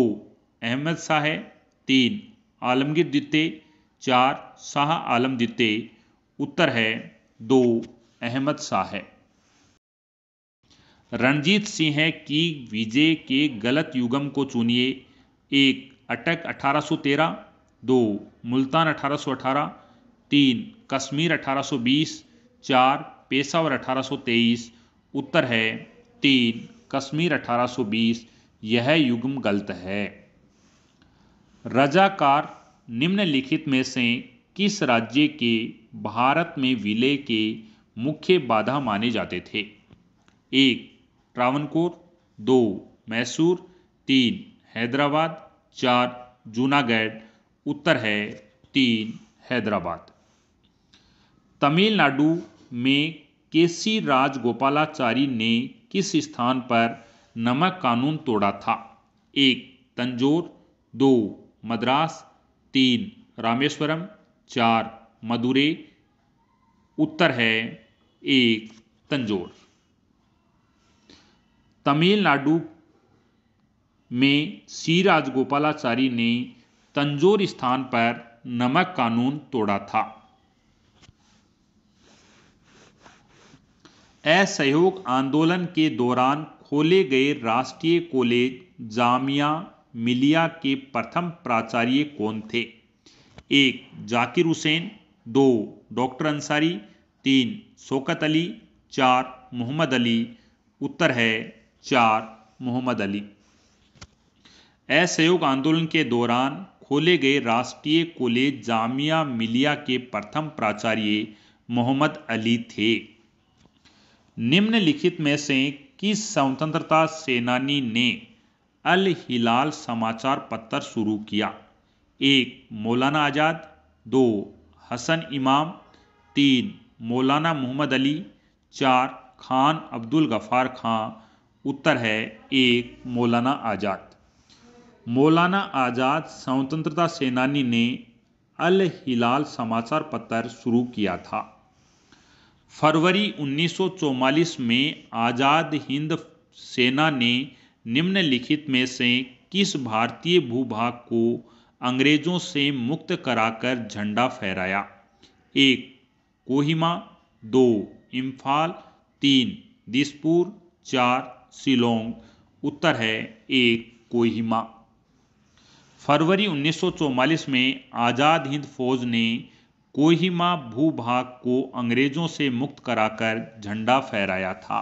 अहमद शाह है, 3 आलमगीर द्वितीय, 4 शाह आलम द्वितीय। उत्तर है 2 अहमद शाह है। रणजीत सिंह की विजय के गलत युग्म को चुनिए। 1 अटक 1813, 2 मुल्तान 1818, 3 कश्मीर 1820, 4 पेशावर 1823। उत्तर है 3 कश्मीर 1820। यह युग्म गलत है। रजाकार निम्नलिखित में से किस राज्य के भारत में विलय के मुख्य बाधा माने जाते थे? 1 ट्रावनकोर, 2 मैसूर, 3 हैदराबाद, 4 जूनागढ़। उत्तर है 3 हैदराबाद। तमिलनाडु में केसी राजगोपालाचारी ने किस स्थान पर नमक कानून तोड़ा था? 1 तंजौर, 2 मद्रास, 3 रामेश्वरम, 4 मदुरै। उत्तर है 1 तंजौर। तमिलनाडु में सी राजगोपालाचारी ने तंजौर स्थान पर नमक कानून तोड़ा था। असहयोग आंदोलन के दौरान खोले गए राष्ट्रीय कॉलेज जामिया मिलिया के प्रथम प्राचार्य कौन थे? 1 जाकिर हुसैन, 2 डॉक्टर अंसारी, 3 शौकत अली, 4 मोहम्मद अली। उत्तर है 4 मोहम्मद अली। असहयोग आंदोलन के दौरान खोले गए राष्ट्रीय कॉलेज जामिया मिलिया के प्रथम प्राचार्य मोहम्मद अली थे। निम्नलिखित में से किस स्वतंत्रता सेनानी ने अल हिलाल समाचार पत्र शुरू किया? 1 मौलाना आजाद, 2 हसन इमाम, 3 मौलाना मोहम्मद अली, 4 खान अब्दुल गफ्फार खां। उत्तर है 1 मौलाना आजाद। मौलाना आजाद स्वतंत्रता सेनानी ने अल हिलाल समाचार पत्र शुरू किया था। फरवरी 1944 में आजाद हिंद सेना ने निम्नलिखित में से किस भारतीय भूभाग को अंग्रेजों से मुक्त कराकर झंडा फहराया? 1 कोहिमा, 2 इम्फाल, 3 दिसपुर, 4 शिलोंग। उत्तर है 1 कोहिमा। फरवरी 1944 में आजाद हिंद फौज ने कोहिमा भूभाग को अंग्रेजों से मुक्त कराकर झंडा फहराया था।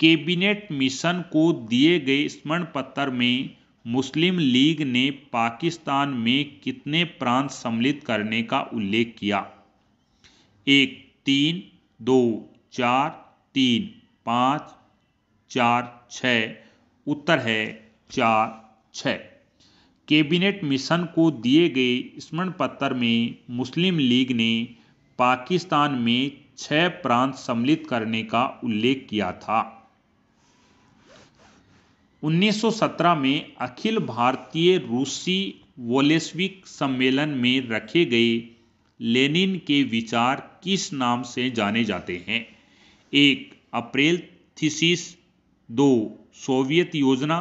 कैबिनेट मिशन को दिए गए स्मरण पत्र में मुस्लिम लीग ने पाकिस्तान में कितने प्रांत सम्मिलित करने का उल्लेख किया? 1 3, 2 4, 3 5, 4 6। उत्तर है 4 6। कैबिनेट मिशन को दिए गए स्मरण पत्र में मुस्लिम लीग ने पाकिस्तान में 6 प्रांत सम्मिलित करने का उल्लेख किया था। 1917 में अखिल भारतीय रूसी वोल्शेविक सम्मेलन में रखे गए लेनिन के विचार किस नाम से जाने जाते हैं? 1 अप्रैल थीसिस, 2 सोवियत योजना,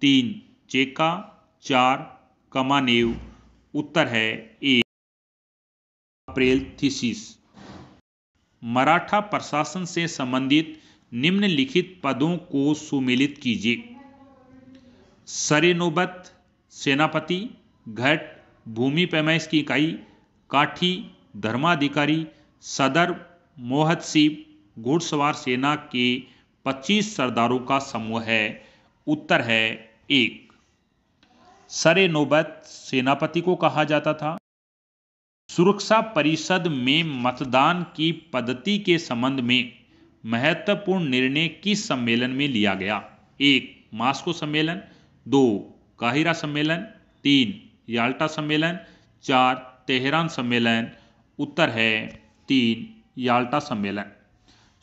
3 चेका, 4 कमानेव। उत्तर है 1 अप्रैल थीसिस। मराठा प्रशासन से संबंधित निम्नलिखित पदों को सुमेलित कीजिए। सरेनोबत सेनापति, घट भूमि पैमाइश की इकाई, काठी धर्माधिकारी, सदर मोहतसिब घुड़सवार सेना के 25 सरदारों का समूह है। उत्तर है 1 सरेनोबत सेनापति को कहा जाता था। सुरक्षा परिषद में मतदान की पद्धति के संबंध में महत्वपूर्ण निर्णय किस सम्मेलन में लिया गया? 1 मास्को सम्मेलन, 2 काहिरा सम्मेलन, 3 याल्टा सम्मेलन, 4 तेहरान सम्मेलन। उत्तर है 3 याल्टा सम्मेलन।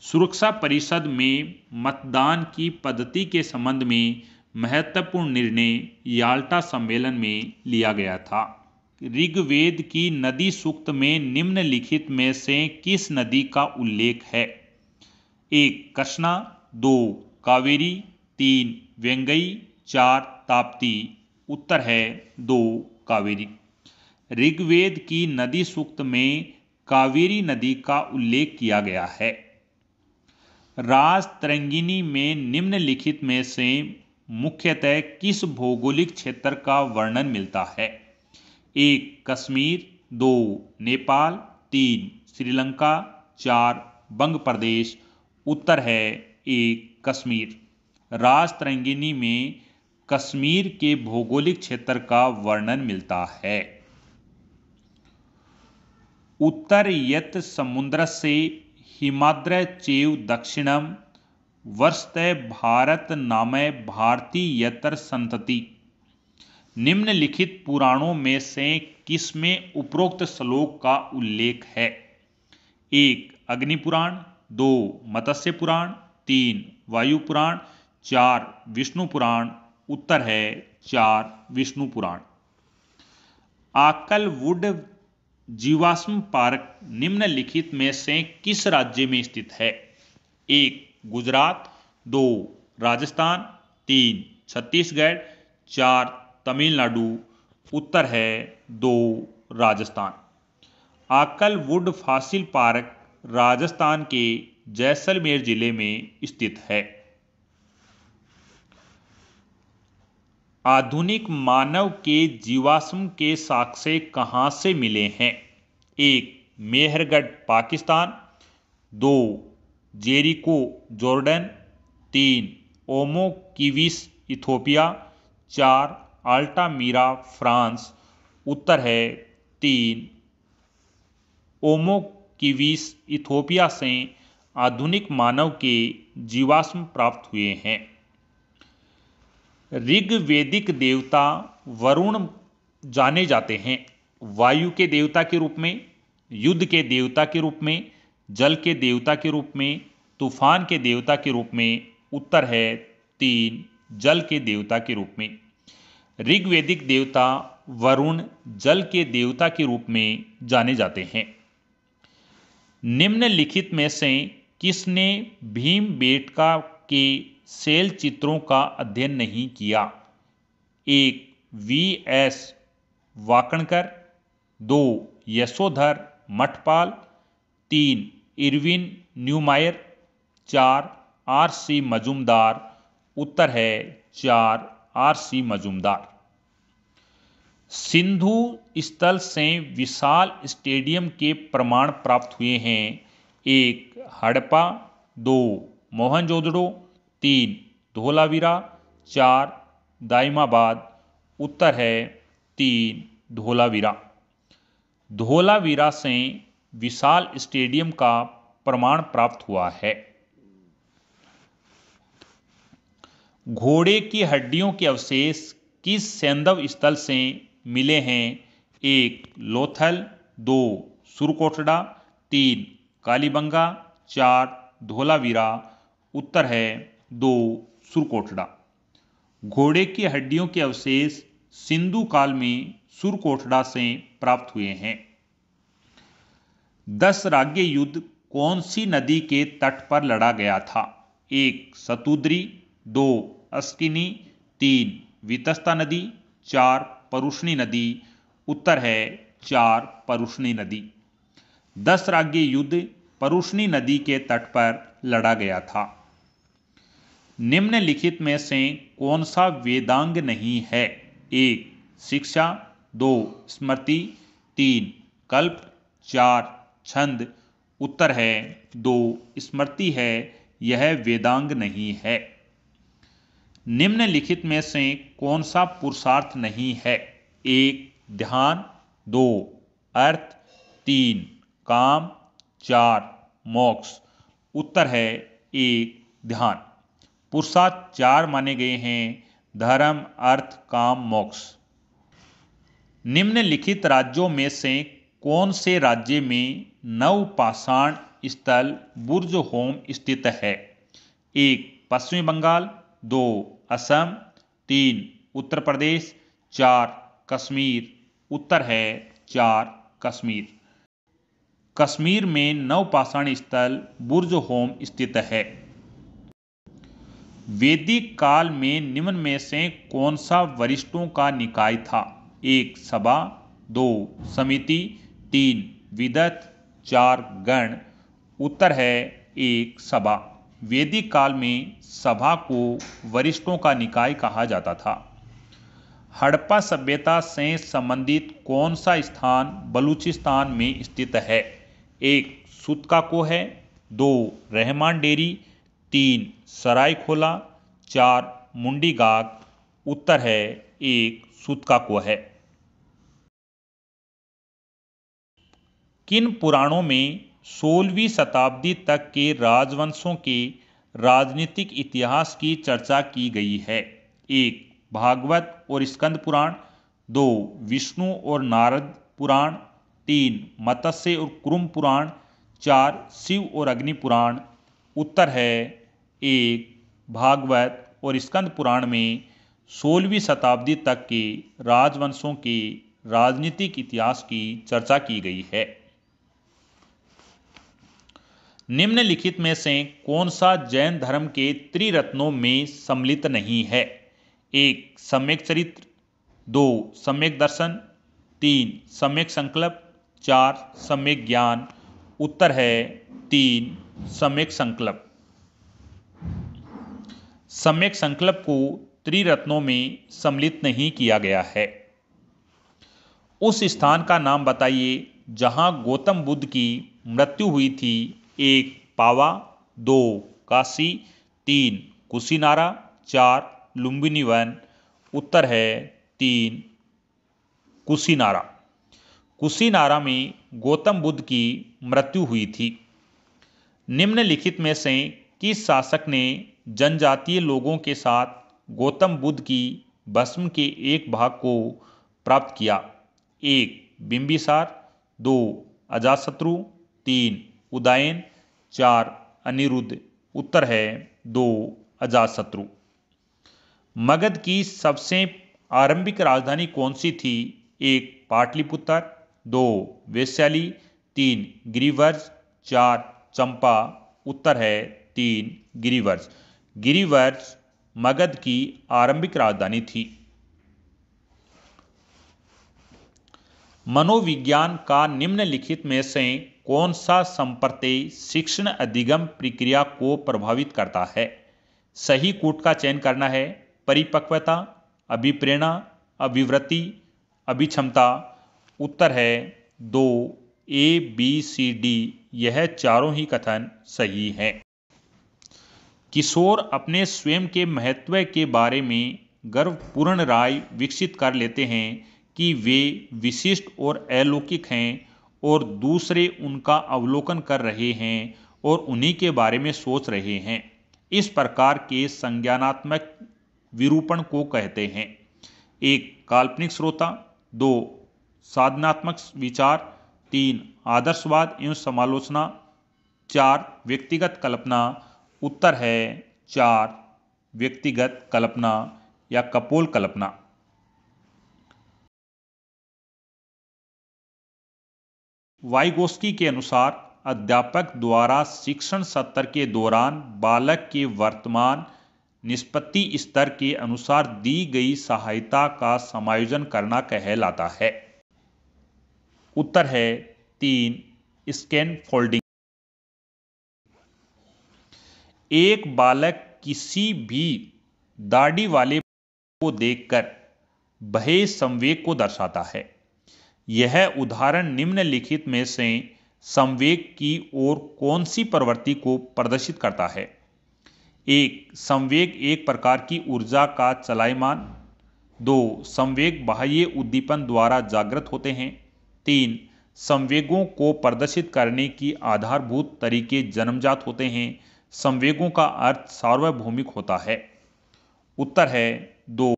सुरक्षा परिषद में मतदान की पद्धति के संबंध में महत्वपूर्ण निर्णय याल्टा सम्मेलन में लिया गया था। ऋग्वेद की नदी सूक्त में निम्नलिखित में से किस नदी का उल्लेख है? 1. कृष्णा, 2. कावेरी, 3. वेंगई, 4. ताप्ती। उत्तर है 2. कावेरी। ऋग्वेद की नदी सूक्त में कावेरी नदी का उल्लेख किया गया है। राजतरंगिणी में निम्नलिखित में से मुख्यतः किस भौगोलिक क्षेत्र का वर्णन मिलता है? 1. कश्मीर, 2. नेपाल, 3. श्रीलंका, 4. बंग प्रदेश। उत्तर है 1. कश्मीर। राजतरंगिणी में कश्मीर के भौगोलिक क्षेत्र का वर्णन मिलता है। उत्तर यत समुद्रस्य हिमाद्र चैव दक्षिणम वर्षतः भारत नामय भारतीयतर संतति। निम्नलिखित पुराणों में से किसमें उपरोक्त श्लोक का उल्लेख है? 1. अग्नि पुराण, 2. मत्स्य पुराण, 3. वायु पुराण, 4. विष्णु पुराण। उत्तर है 4. विष्णु पुराण। आकलवुड जीवाश्म पार्क निम्नलिखित में से किस राज्य में स्थित है? 1. गुजरात, 2. राजस्थान, 3. छत्तीसगढ़, 4. तमिलनाडु। उत्तर है 2. राजस्थान। आकलवुड फॉसिल पार्क राजस्थान के जैसलमेर जिले में स्थित है। आधुनिक मानव के जीवाश्म के साक्ष्य कहाँ से मिले हैं? 1. Mehrgarh, Pakistan, 2. Jericho, Jordan, 3. Omo Kibish, Ethiopia, 4. Altamira, France. उत्तर है 3. ओमो किविस, इथोपिया से आधुनिक मानव के जीवाश्म प्राप्त हुए हैं। ऋग्वेदिक देवता वरुण जाने जाते हैं। वायु के देवता के रूप में, युद्ध के देवता के रूप में, जल के देवता के रूप में, तूफान के देवता के रूप में। उत्तर है 3. जल के देवता के रूप में। ऋग्वेदिक देवता वरुण जल के देवता के रूप में जाने जाते हैं। निम्नलिखित में से किसने भीमबेटका के शैल चित्रों का अध्ययन नहीं किया? 1. V.S. Wakankar, 2. Yashodhar Mathpal, 3. Erwin Neumayer, 4. R.C. Majumdar. उत्तर है 4. R.C. मजूमदार। सिंधु स्थल से विशाल स्टेडियम के प्रमाण प्राप्त हुए हैं। 1. हड़प्पा, 2. मोहनजोदड़ो, 3. धोलावीरा, 4. दाइमाबाद। उत्तर है 3. धोलावीरा। धोलावीरा से विशाल स्टेडियम का प्रमाण प्राप्त हुआ है। घोड़े की हड्डियों के अवशेष किस सैंधव स्थल से मिले हैं? 1. लोथल, 2. सुरकोटड़ा, 3. कालीबंगा, 4. धोलावीरा। उत्तर है 2. सुरकोटड़ा। घोड़े की हड्डियों के अवशेष सिंधु काल में सुरकोटड़ा से प्राप्त हुए हैं। 10 राज्य युद्ध कौन सी नदी के तट पर लड़ा गया था? 1. सतुद्री, 2. अस्किनी, 3. वितस्ता नदी, 4. परुष्णी नदी। उत्तर है 4. परुष्णी नदी। 10 राज्य युद्ध परुष्णी नदी के तट पर लड़ा गया था। निम्नलिखित में से कौन सा वेदांग नहीं है? 1. शिक्षा, 2. स्मृति, 3. कल्प, 4. छंद। उत्तर है 2. स्मृति है, यह वेदांग नहीं है। निम्नलिखित में से कौन सा पुरुषार्थ नहीं है? 1. ध्यान, 2. अर्थ, 3. काम, 4. मोक्ष। उत्तर है 1. ध्यान। पुरुषार्थ 4 माने गए हैं: धर्म, अर्थ, काम, मोक्ष। निम्नलिखित राज्यों में से कौन से राज्य में नवपाषाण स्थल बुर्ज होम स्थित है? 1. पश्चिमी बंगाल, 2. असम, 3 उत्तर प्रदेश, 4 कश्मीर। उत्तर है 4 कश्मीर। कश्मीर में नवपाषाण स्थल बुर्ज होम स्थित है। वैदिक काल में निम्न में से कौन सा वरिष्ठों का निकाय था? 1 सभा, 2 समिति, 3 विदत, 4 गण। उत्तर है 1 सभा। वैदिक काल में सभा को वरिष्ठों का निकाय कहा जाता था। हड़प्पा सभ्यता से संबंधित कौन सा स्थान बलूचिस्तान में स्थित है? 1 सूतकाको है, 2 रहमान डेरी, 3 सरायखोला, 4 मुंडी गाग। उत्तर है 1 सूतकाको है। किन पुराणों में 16वीं शताब्दी तक के राजवंशों के राजनीतिक इतिहास की चर्चा की गई है? 1 भागवत और स्कंद पुराण, 2 विष्णु और नारद पुराण, 3 मत्स्य और कुरुम पुराण, 4 शिव और अग्नि पुराण। उत्तर है 1 भागवत और स्कंद पुराण में 16वीं शताब्दी तक के राजवंशों के राजनीतिक इतिहास की चर्चा की गई है। निम्नलिखित में से कौन सा जैन धर्म के त्रिरत्नों में सम्मिलित नहीं है? 1 सम्यक चरित्र, 2 सम्यक दर्शन, 3 सम्यक संकल्प, 4 सम्यक ज्ञान। उत्तर है 3 सम्यक संकल्प। सम्यक संकल्प को त्रिरत्नों में सम्मिलित नहीं किया गया है। उस स्थान का नाम बताइए जहां गौतम बुद्ध की मृत्यु हुई थी। 1 पावा, 2 काशी, 3 कुशीनारा, 4 लुम्बिनी वन। उत्तर है 3 कुशीनारा। कुशीनारा में गौतम बुद्ध की मृत्यु हुई थी। निम्नलिखित में से किस शासक ने जनजातीय लोगों के साथ गौतम बुद्ध की भस्म के एक भाग को प्राप्त किया? 1 बिंबिसार, 2 अजातशत्रु, 3 उदयन, 4 अनिरुद्ध। उत्तर है 2 अजातशत्रु। मगध की सबसे आरंभिक राजधानी कौन सी थी? 1 पाटलिपुत्र, 2 वैशाली, 3 गिरिवर्ज, 4 चंपा। उत्तर है 3 गिरिवर्ज। गिरिवर्ज मगध की आरंभिक राजधानी थी। मनोविज्ञान का निम्नलिखित में से कौन सा संप्रत्यय शिक्षण अधिगम प्रक्रिया को प्रभावित करता है? सही कूट का चयन करना है, परिपक्वता, अभिप्रेरणा, अभिवृत्ति, अभिक्षमता। उत्तर है 2 ABCD। यह चारों ही कथन सही हैं। किशोर अपने स्वयं के महत्व के बारे में गर्वपूर्ण राय विकसित कर लेते हैं कि वे विशिष्ट और अलौकिक हैं और दूसरे उनका अवलोकन कर रहे हैं और उन्हीं के बारे में सोच रहे हैं। इस प्रकार के संज्ञानात्मक विरूपण को कहते हैं। 1 काल्पनिक श्रोता, 2 साधनात्मक विचार, 3 आदर्शवाद एवं समालोचना, 4 व्यक्तिगत कल्पना। उत्तर है 4 व्यक्तिगत कल्पना या कपोल कल्पना। वाइगोस्की के अनुसार अध्यापक द्वारा शिक्षण सत्र के दौरान बालक के वर्तमान निष्पत्ति स्तर के अनुसार दी गई सहायता का समायोजन करना कहलाता है। उत्तर है 3 स्कैनफोल्डिंग। एक बालक किसी भी दाढ़ी वाले को देखकर भय संवेग को दर्शाता है। यह उदाहरण निम्नलिखित में से संवेग की ओर कौन सी प्रवृत्ति को प्रदर्शित करता है? 1 संवेग एक प्रकार की ऊर्जा का चलायमान, 2 संवेग बाह्य उद्दीपन द्वारा जागृत होते हैं, 3 संवेगों को प्रदर्शित करने की आधारभूत तरीके जन्मजात होते हैं, संवेगों का अर्थ सार्वभौमिक होता है। उत्तर है 2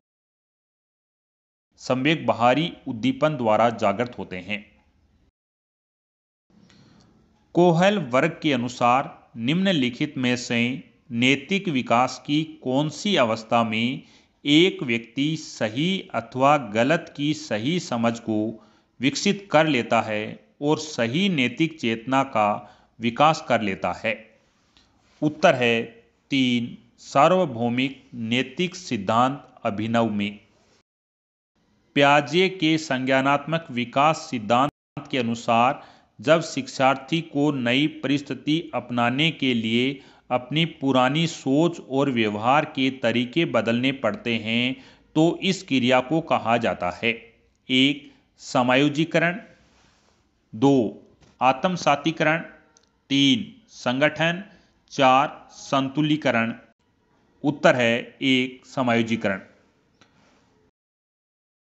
संवेग बाहरी उद्दीपन द्वारा जागृत होते हैं। कोहल वर्ग के अनुसार निम्नलिखित में से नैतिक विकास की कौन सी अवस्था में एक व्यक्ति सही अथवा गलत की सही समझ को विकसित कर लेता है और सही नैतिक चेतना का विकास कर लेता है। उत्तर है 3 सार्वभौमिक नैतिक सिद्धांत अभिनव में। पियाजे के संज्ञानात्मक विकास सिद्धांत के अनुसार जब शिक्षार्थी को नई परिस्थिति अपनाने के लिए अपनी पुरानी सोच और व्यवहार के तरीके बदलने पड़ते हैं तो इस क्रिया को कहा जाता है 1 समायोजीकरण, 2 आत्मसातीकरण, 3 संगठन, 4 संतुलीकरण। उत्तर है 1 समायोजीकरण।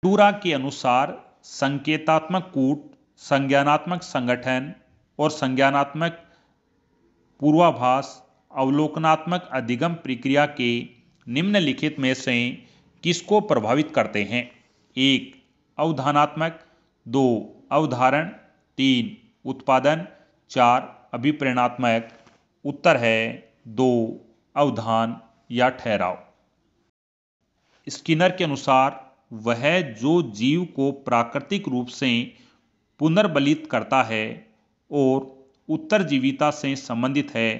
टूरा के अनुसार संकेतात्मक कूट, संज्ञानात्मक संगठन और संज्ञानात्मक पूर्वाभास अवलोकनात्मक अधिगम प्रक्रिया के निम्नलिखित में से किसको प्रभावित करते हैं? 1 अवधारणात्मक, 2 अवधारण, 3 उत्पादन, 4 अभिप्रेरणात्मक। उत्तर है 2 अवधान या ठहराव। स्किनर के अनुसार वह जो जीव को प्राकृतिक रूप से पुनर्बलित करता है और उत्तरजीविता से संबंधित है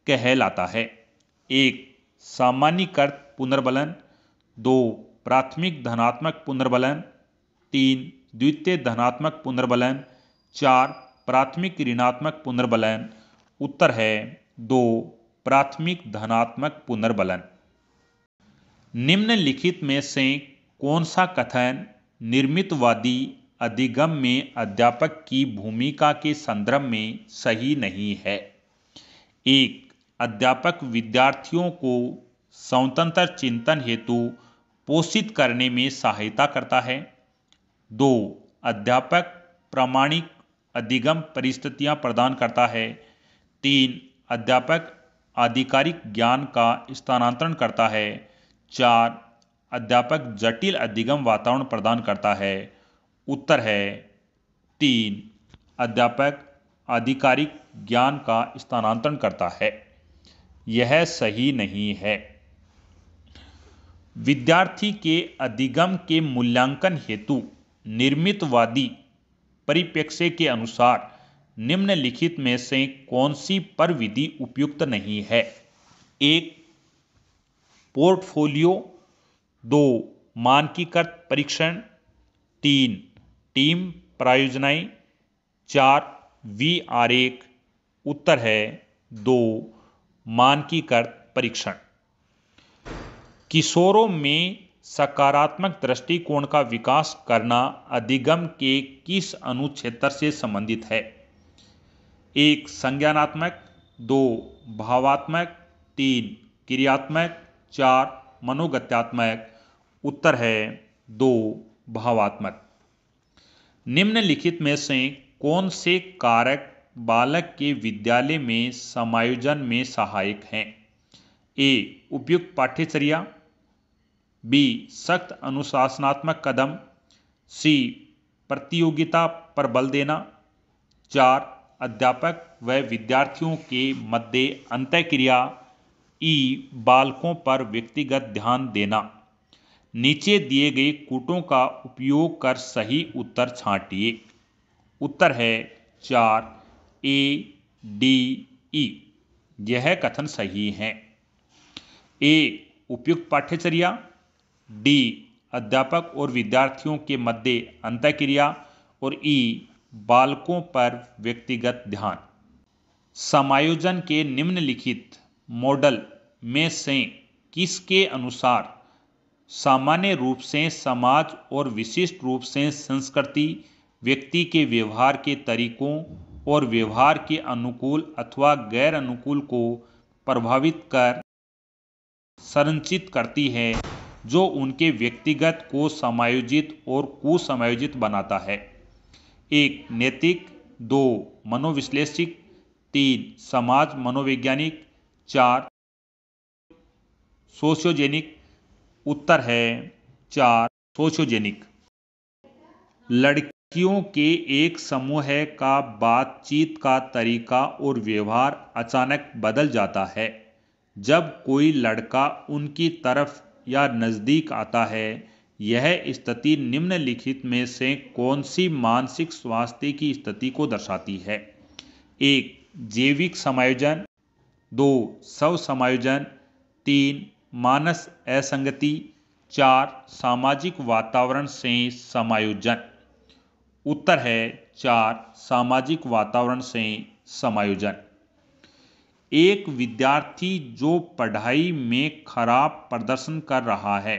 कहलाता है 1 सामान्यीकृत पुनर्बलन, 2 प्राथमिक धनात्मक पुनर्बलन, 3 द्वितीय धनात्मक पुनर्बलन, 4 प्राथमिक ऋणात्मक पुनर्बलन। उत्तर है 2 प्राथमिक धनात्मक पुनर्बलन। निम्नलिखित में से कौन सा कथन निर्मितवादी अधिगम में अध्यापक की भूमिका के संदर्भ में सही नहीं है? 1 अध्यापक विद्यार्थियों को स्वतंत्र चिंतन हेतु पोषित करने में सहायता करता है। 2 अध्यापक प्रामाणिक अधिगम परिस्थितियां प्रदान करता है। 3 अध्यापक आधिकारिक ज्ञान का स्थानांतरण करता है। 4 अध्यापक जटिल अधिगम वातावरण प्रदान करता है। उत्तर है 3 अध्यापक आधिकारिक ज्ञान का स्थानांतरण करता है। यह सही नहीं है। विद्यार्थी के अधिगम के मूल्यांकन हेतु निर्मितवादी परिप्रेक्ष्य के अनुसार निम्नलिखित में से कौन सी प्रविधि उपयुक्त नहीं है? 1 पोर्टफोलियो, 2 मानकीकृत परीक्षण, 3 टीम परियोजनाएं, 4 वी आरेख। उत्तर है 2 मानकीकृत परीक्षण। किशोरों में सकारात्मक दृष्टिकोण का विकास करना अधिगम के किस अनुक्षेत्र से संबंधित है? 1 संज्ञानात्मक, 2 भावात्मक, 3 क्रियात्मक, 4 मनोगत्यात्मक। उत्तर है 2 भावात्मक। निम्नलिखित में से कौन से कारक बालक के विद्यालय में समायोजन में सहायक हैं? ए उपयुक्त पाठ्यचर्या, बी सख्त अनुशासनात्मक कदम, सी प्रतियोगिता पर बल देना, 4 अध्यापक व विद्यार्थियों के मध्य अंतःक्रिया, ई बालकों पर व्यक्तिगत ध्यान देना। नीचे दिए गए कूटों का उपयोग कर सही उत्तर छांटिए। उत्तर है 4 ए डी ई। यह कथन सही है। ए उपयुक्त पाठ्यचर्या, डी अध्यापक और विद्यार्थियों के मध्य अंतःक्रिया और ई बालकों पर व्यक्तिगत ध्यान। समायोजन के निम्नलिखित मॉडल में से किसके अनुसार सामान्य रूप से समाज और विशिष्ट रूप से संस्कृति व्यक्ति के व्यवहार के तरीकों और व्यवहार के अनुकूल अथवा गैर अनुकूल को प्रभावित कर संरचित करती है, जो उनके व्यक्तिगत को समायोजित और कुसमायोजित बनाता है? 1 नैतिक, 2 मनोविश्लेषिक, 3 समाज मनोवैज्ञानिक, 4 सोशियोजेनिक। उत्तर है 4 सोशियोजेनिक। लड़कियों के एक समूह का बातचीत का तरीका और व्यवहार अचानक बदल जाता है जब कोई लड़का उनकी तरफ या नज़दीक आता है। यह स्थिति निम्नलिखित में से कौन सी मानसिक स्वास्थ्य की स्थिति को दर्शाती है? 1. जैविक समायोजन, 2. स्व समायोजन, 3. मानस असंगति, 4. सामाजिक वातावरण से समायोजन। उत्तर है 4. सामाजिक वातावरण से समायोजन। एक विद्यार्थी जो पढ़ाई में खराब प्रदर्शन कर रहा है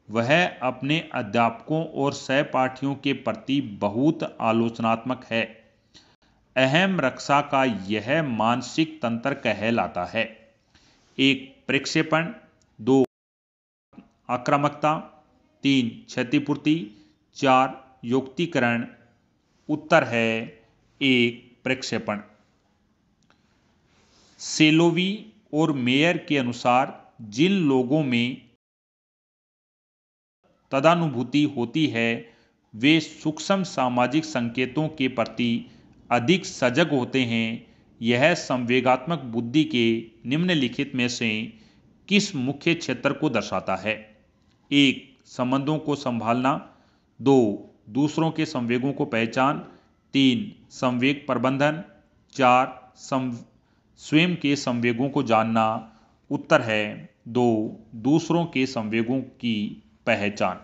वह अपने अध्यापकों और सहपाठियों के प्रति बहुत आलोचनात्मक है। अहम रक्षा का यह मानसिक तंत्र कहलाता है। 1. प्रक्षेपण, 2. आक्रामकता, 3. क्षतिपूर्ति, 4. युक्तिकरण। उत्तर है 1. प्रक्षेपण। सेलोवी और मेयर के अनुसार जिन लोगों में तदानुभूति होती है वे सूक्ष्म सामाजिक संकेतों के प्रति अधिक सजग होते हैं। यह संवेगात्मक बुद्धि के निम्नलिखित में से किस मुख्य क्षेत्र को दर्शाता है? 1. संबंधों को संभालना, 2. दूसरों के संवेगों को पहचान, 3. संवेग प्रबंधन, 4. स्वयं के संवेगों को जानना। उत्तर है 2. दूसरों के संवेगों की पहचान।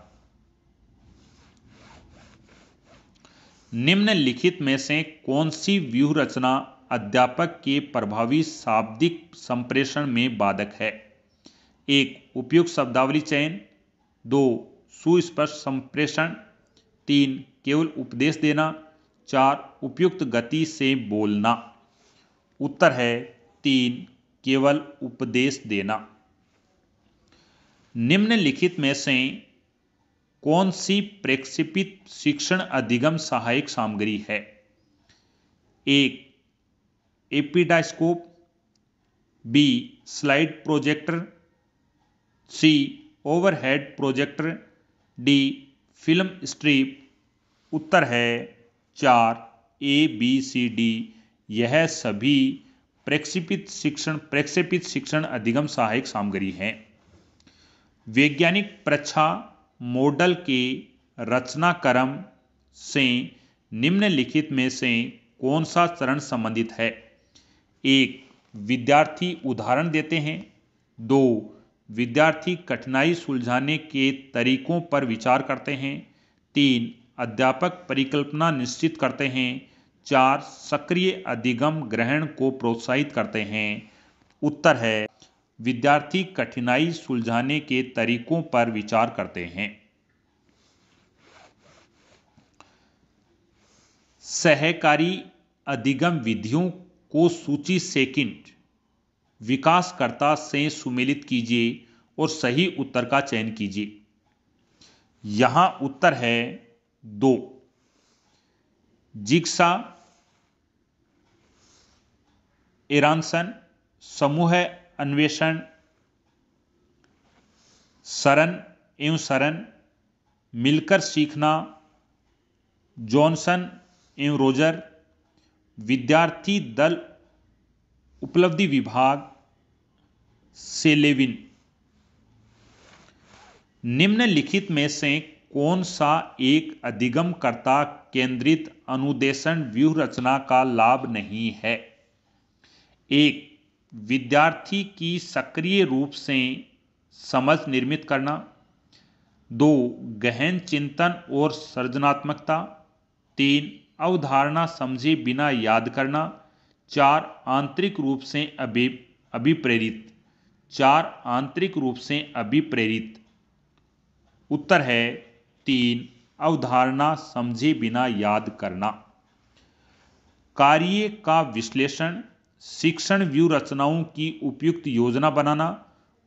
निम्नलिखित में से कौन सी व्यूह रचना अध्यापक के प्रभावी शाब्दिक संप्रेषण में बाधक है? 1. उपयुक्त शब्दावली चयन, 2. सुस्पष्ट संप्रेषण, 3. केवल उपदेश देना, 4. उपयुक्त गति से बोलना। उत्तर है 3. केवल उपदेश देना। निम्नलिखित में से कौन सी प्रक्षेपित शिक्षण अधिगम सहायक सामग्री है? 1. Epidiascope, B. Slide projector, C. Overhead projector, D. Film strip. उत्तर है 4. ABCD। यह सभी प्रक्षेपित शिक्षण अधिगम सहायक सामग्री है। वैज्ञानिक परीक्षा मॉडल के रचना क्रम से निम्नलिखित में से कौन सा चरण संबंधित है? 1. विद्यार्थी उदाहरण देते हैं, 2. विद्यार्थी कठिनाई सुलझाने के तरीकों पर विचार करते हैं, 3. अध्यापक परिकल्पना निश्चित करते हैं, 4. सक्रिय अधिगम ग्रहण को प्रोत्साहित करते हैं। उत्तर है विद्यार्थी कठिनाई सुलझाने के तरीकों पर विचार करते हैं। सहकारी अधिगम विधियों को सूची सेकंड विकासकर्ता से सुमेलित कीजिए और सही उत्तर का चयन कीजिए। यहां उत्तर है 2. जिग्सा, एरानसन, समूह अन्वेषण, सरन एवं सरन, मिलकर सीखना, जॉनसन एवं रोजर, विद्यार्थी दल उपलब्धि विभाग, सेलेविन। निम्नलिखित में से कौन सा एक अधिगमकर्ता केंद्रित अनुदेशन व्यूह रचना का लाभ नहीं है? 1. विद्यार्थी की सक्रिय रूप से समझ निर्मित करना, 2. गहन चिंतन और सृजनात्मकता, 3. अवधारणा समझे बिना याद करना, 4. आंतरिक रूप से अभिप्रेरित, 4. आंतरिक रूप से अभिप्रेरित। उत्तर है 3. अवधारणा समझे बिना याद करना। कार्य का विश्लेषण, शिक्षण व्यू रचनाओं की उपयुक्त योजना बनाना,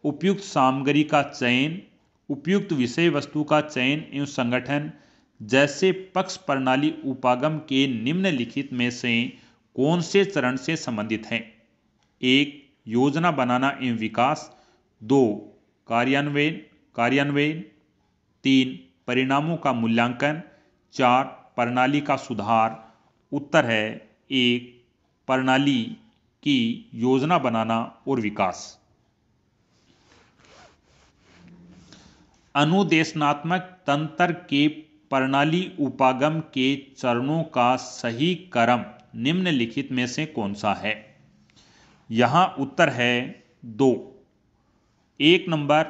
उपयुक्त सामग्री का चयन, उपयुक्त विषय वस्तु का चयन एवं संगठन जैसे पक्ष प्रणाली उपागम के निम्नलिखित में से कौन से चरण से संबंधित हैं? 1. योजना बनाना एवं विकास, 2. कार्यान्वयन, 3. परिणामों का मूल्यांकन, 4. प्रणाली का सुधार। उत्तर है 1. प्रणाली की योजना बनाना और विकास। अनुदेशनात्मक तंत्र के प्रणाली उपागम के चरणों का सही क्रम निम्नलिखित में से कौन सा है? यहां उत्तर है 2। 1 नंबर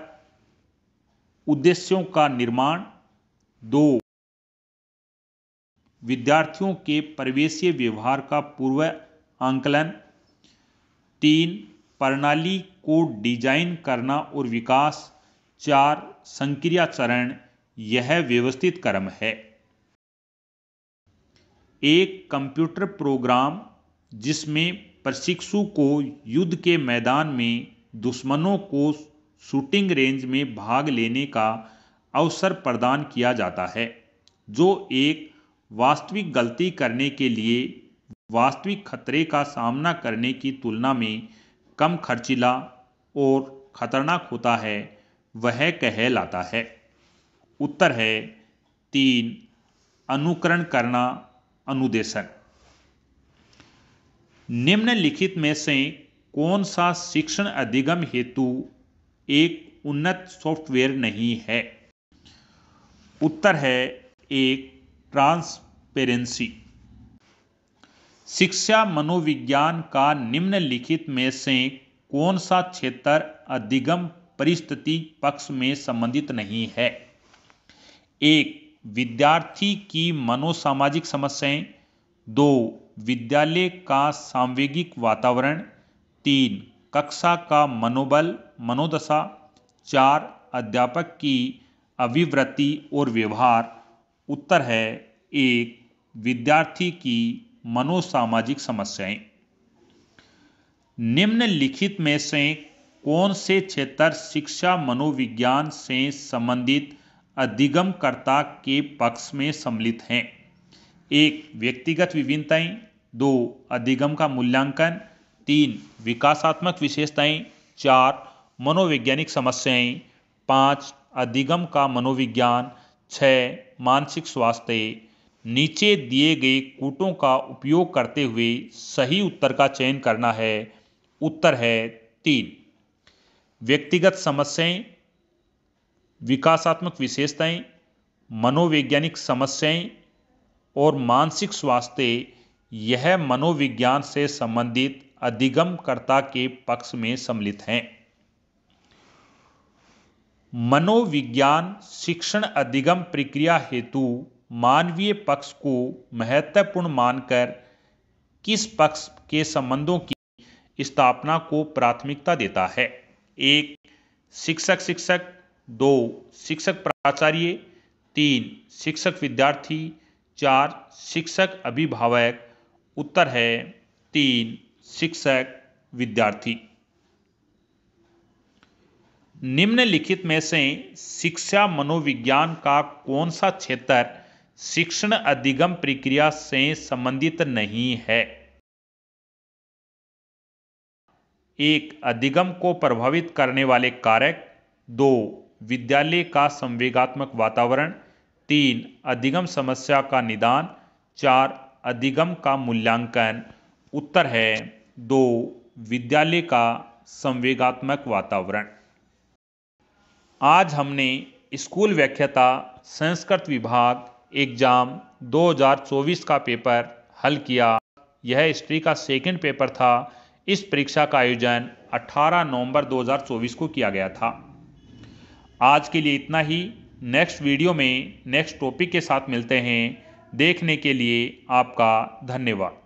उद्देश्यों का निर्माण, 2 विद्यार्थियों के प्रवेशीय व्यवहार का पूर्व आंकलन, 3 प्रणाली को डिजाइन करना और विकास, 4 संक्रिया चरण। यह व्यवस्थित क्रम है। एक कंप्यूटर प्रोग्राम जिसमें प्रशिक्षु को युद्ध के मैदान में दुश्मनों को शूटिंग रेंज में भाग लेने का अवसर प्रदान किया जाता है, जो एक वास्तविक गलती करने के लिए वास्तविक खतरे का सामना करने की तुलना में कम खर्चीला और खतरनाक होता है, वह कहलाता है। उत्तर है 3 अनुकरण करना, अनुदेशन। निम्नलिखित में से कौन सा शिक्षण अधिगम हेतु एक उन्नत सॉफ्टवेयर नहीं है? उत्तर है 1 ट्रांसपेरेंसी। शिक्षा मनोविज्ञान का निम्नलिखित में से कौन सा क्षेत्र अधिगम परिस्थिति पक्ष में संबंधित नहीं है? 1 विद्यार्थी की मनोसामाजिक समस्याएं, 2 विद्यालय का सांवेगिक वातावरण, 3 कक्षा का मनोबल मनोदशा, 4 अध्यापक की अभिवृत्ति और व्यवहार। उत्तर है 1 विद्यार्थी की मनोसामाजिक समस्याएं। निम्नलिखित में से कौन से क्षेत्र शिक्षा मनोविज्ञान से संबंधित अधिगमकर्ता के पक्ष में सम्मिलित हैं? 1 व्यक्तिगत विभिन्नताएं, 2 अधिगम का मूल्यांकन, 3 विकासात्मक विशेषताएं, 4 मनोवैज्ञानिक समस्याएं, 5 अधिगम का मनोविज्ञान, 6 मानसिक स्वास्थ्य। नीचे दिए गए कूटों का उपयोग करते हुए सही उत्तर का चयन करना है। उत्तर है 3 व्यक्तिगत समस्याएं, विकासात्मक विशेषताएं, मनोवैज्ञानिक समस्याएं और मानसिक स्वास्थ्य। यह मनोविज्ञान से संबंधित अधिगमकर्ता के पक्ष में सम्मिलित हैं। मनोविज्ञान शिक्षण अधिगम प्रक्रिया हेतु मानवीय पक्ष को महत्वपूर्ण मानकर किस पक्ष के संबंधों की स्थापना को प्राथमिकता देता है? 1 शिक्षक शिक्षक, 2 शिक्षक प्राचार्य, 3 शिक्षक विद्यार्थी, 4 शिक्षक अभिभावक। उत्तर है 3 शिक्षक विद्यार्थी। निम्नलिखित में से शिक्षा मनोविज्ञान का कौन सा क्षेत्र शिक्षण अधिगम प्रक्रिया से संबंधित नहीं है? 1 अधिगम को प्रभावित करने वाले कारक, 2 विद्यालय का संवेगात्मक वातावरण, 3 अधिगम समस्या का निदान, 4 अधिगम का मूल्यांकन। उत्तर है 2 विद्यालय का संवेगात्मक वातावरण। आज हमने स्कूल व्याख्याता संस्कृत विभाग एग्जाम 2024 का पेपर हल किया। यह हिस्ट्री का सेकंड पेपर था। इस परीक्षा का आयोजन 18 नवंबर 2024 को किया गया था। आज के लिए इतना ही। नेक्स्ट वीडियो में नेक्स्ट टॉपिक के साथ मिलते हैं। देखने के लिए आपका धन्यवाद।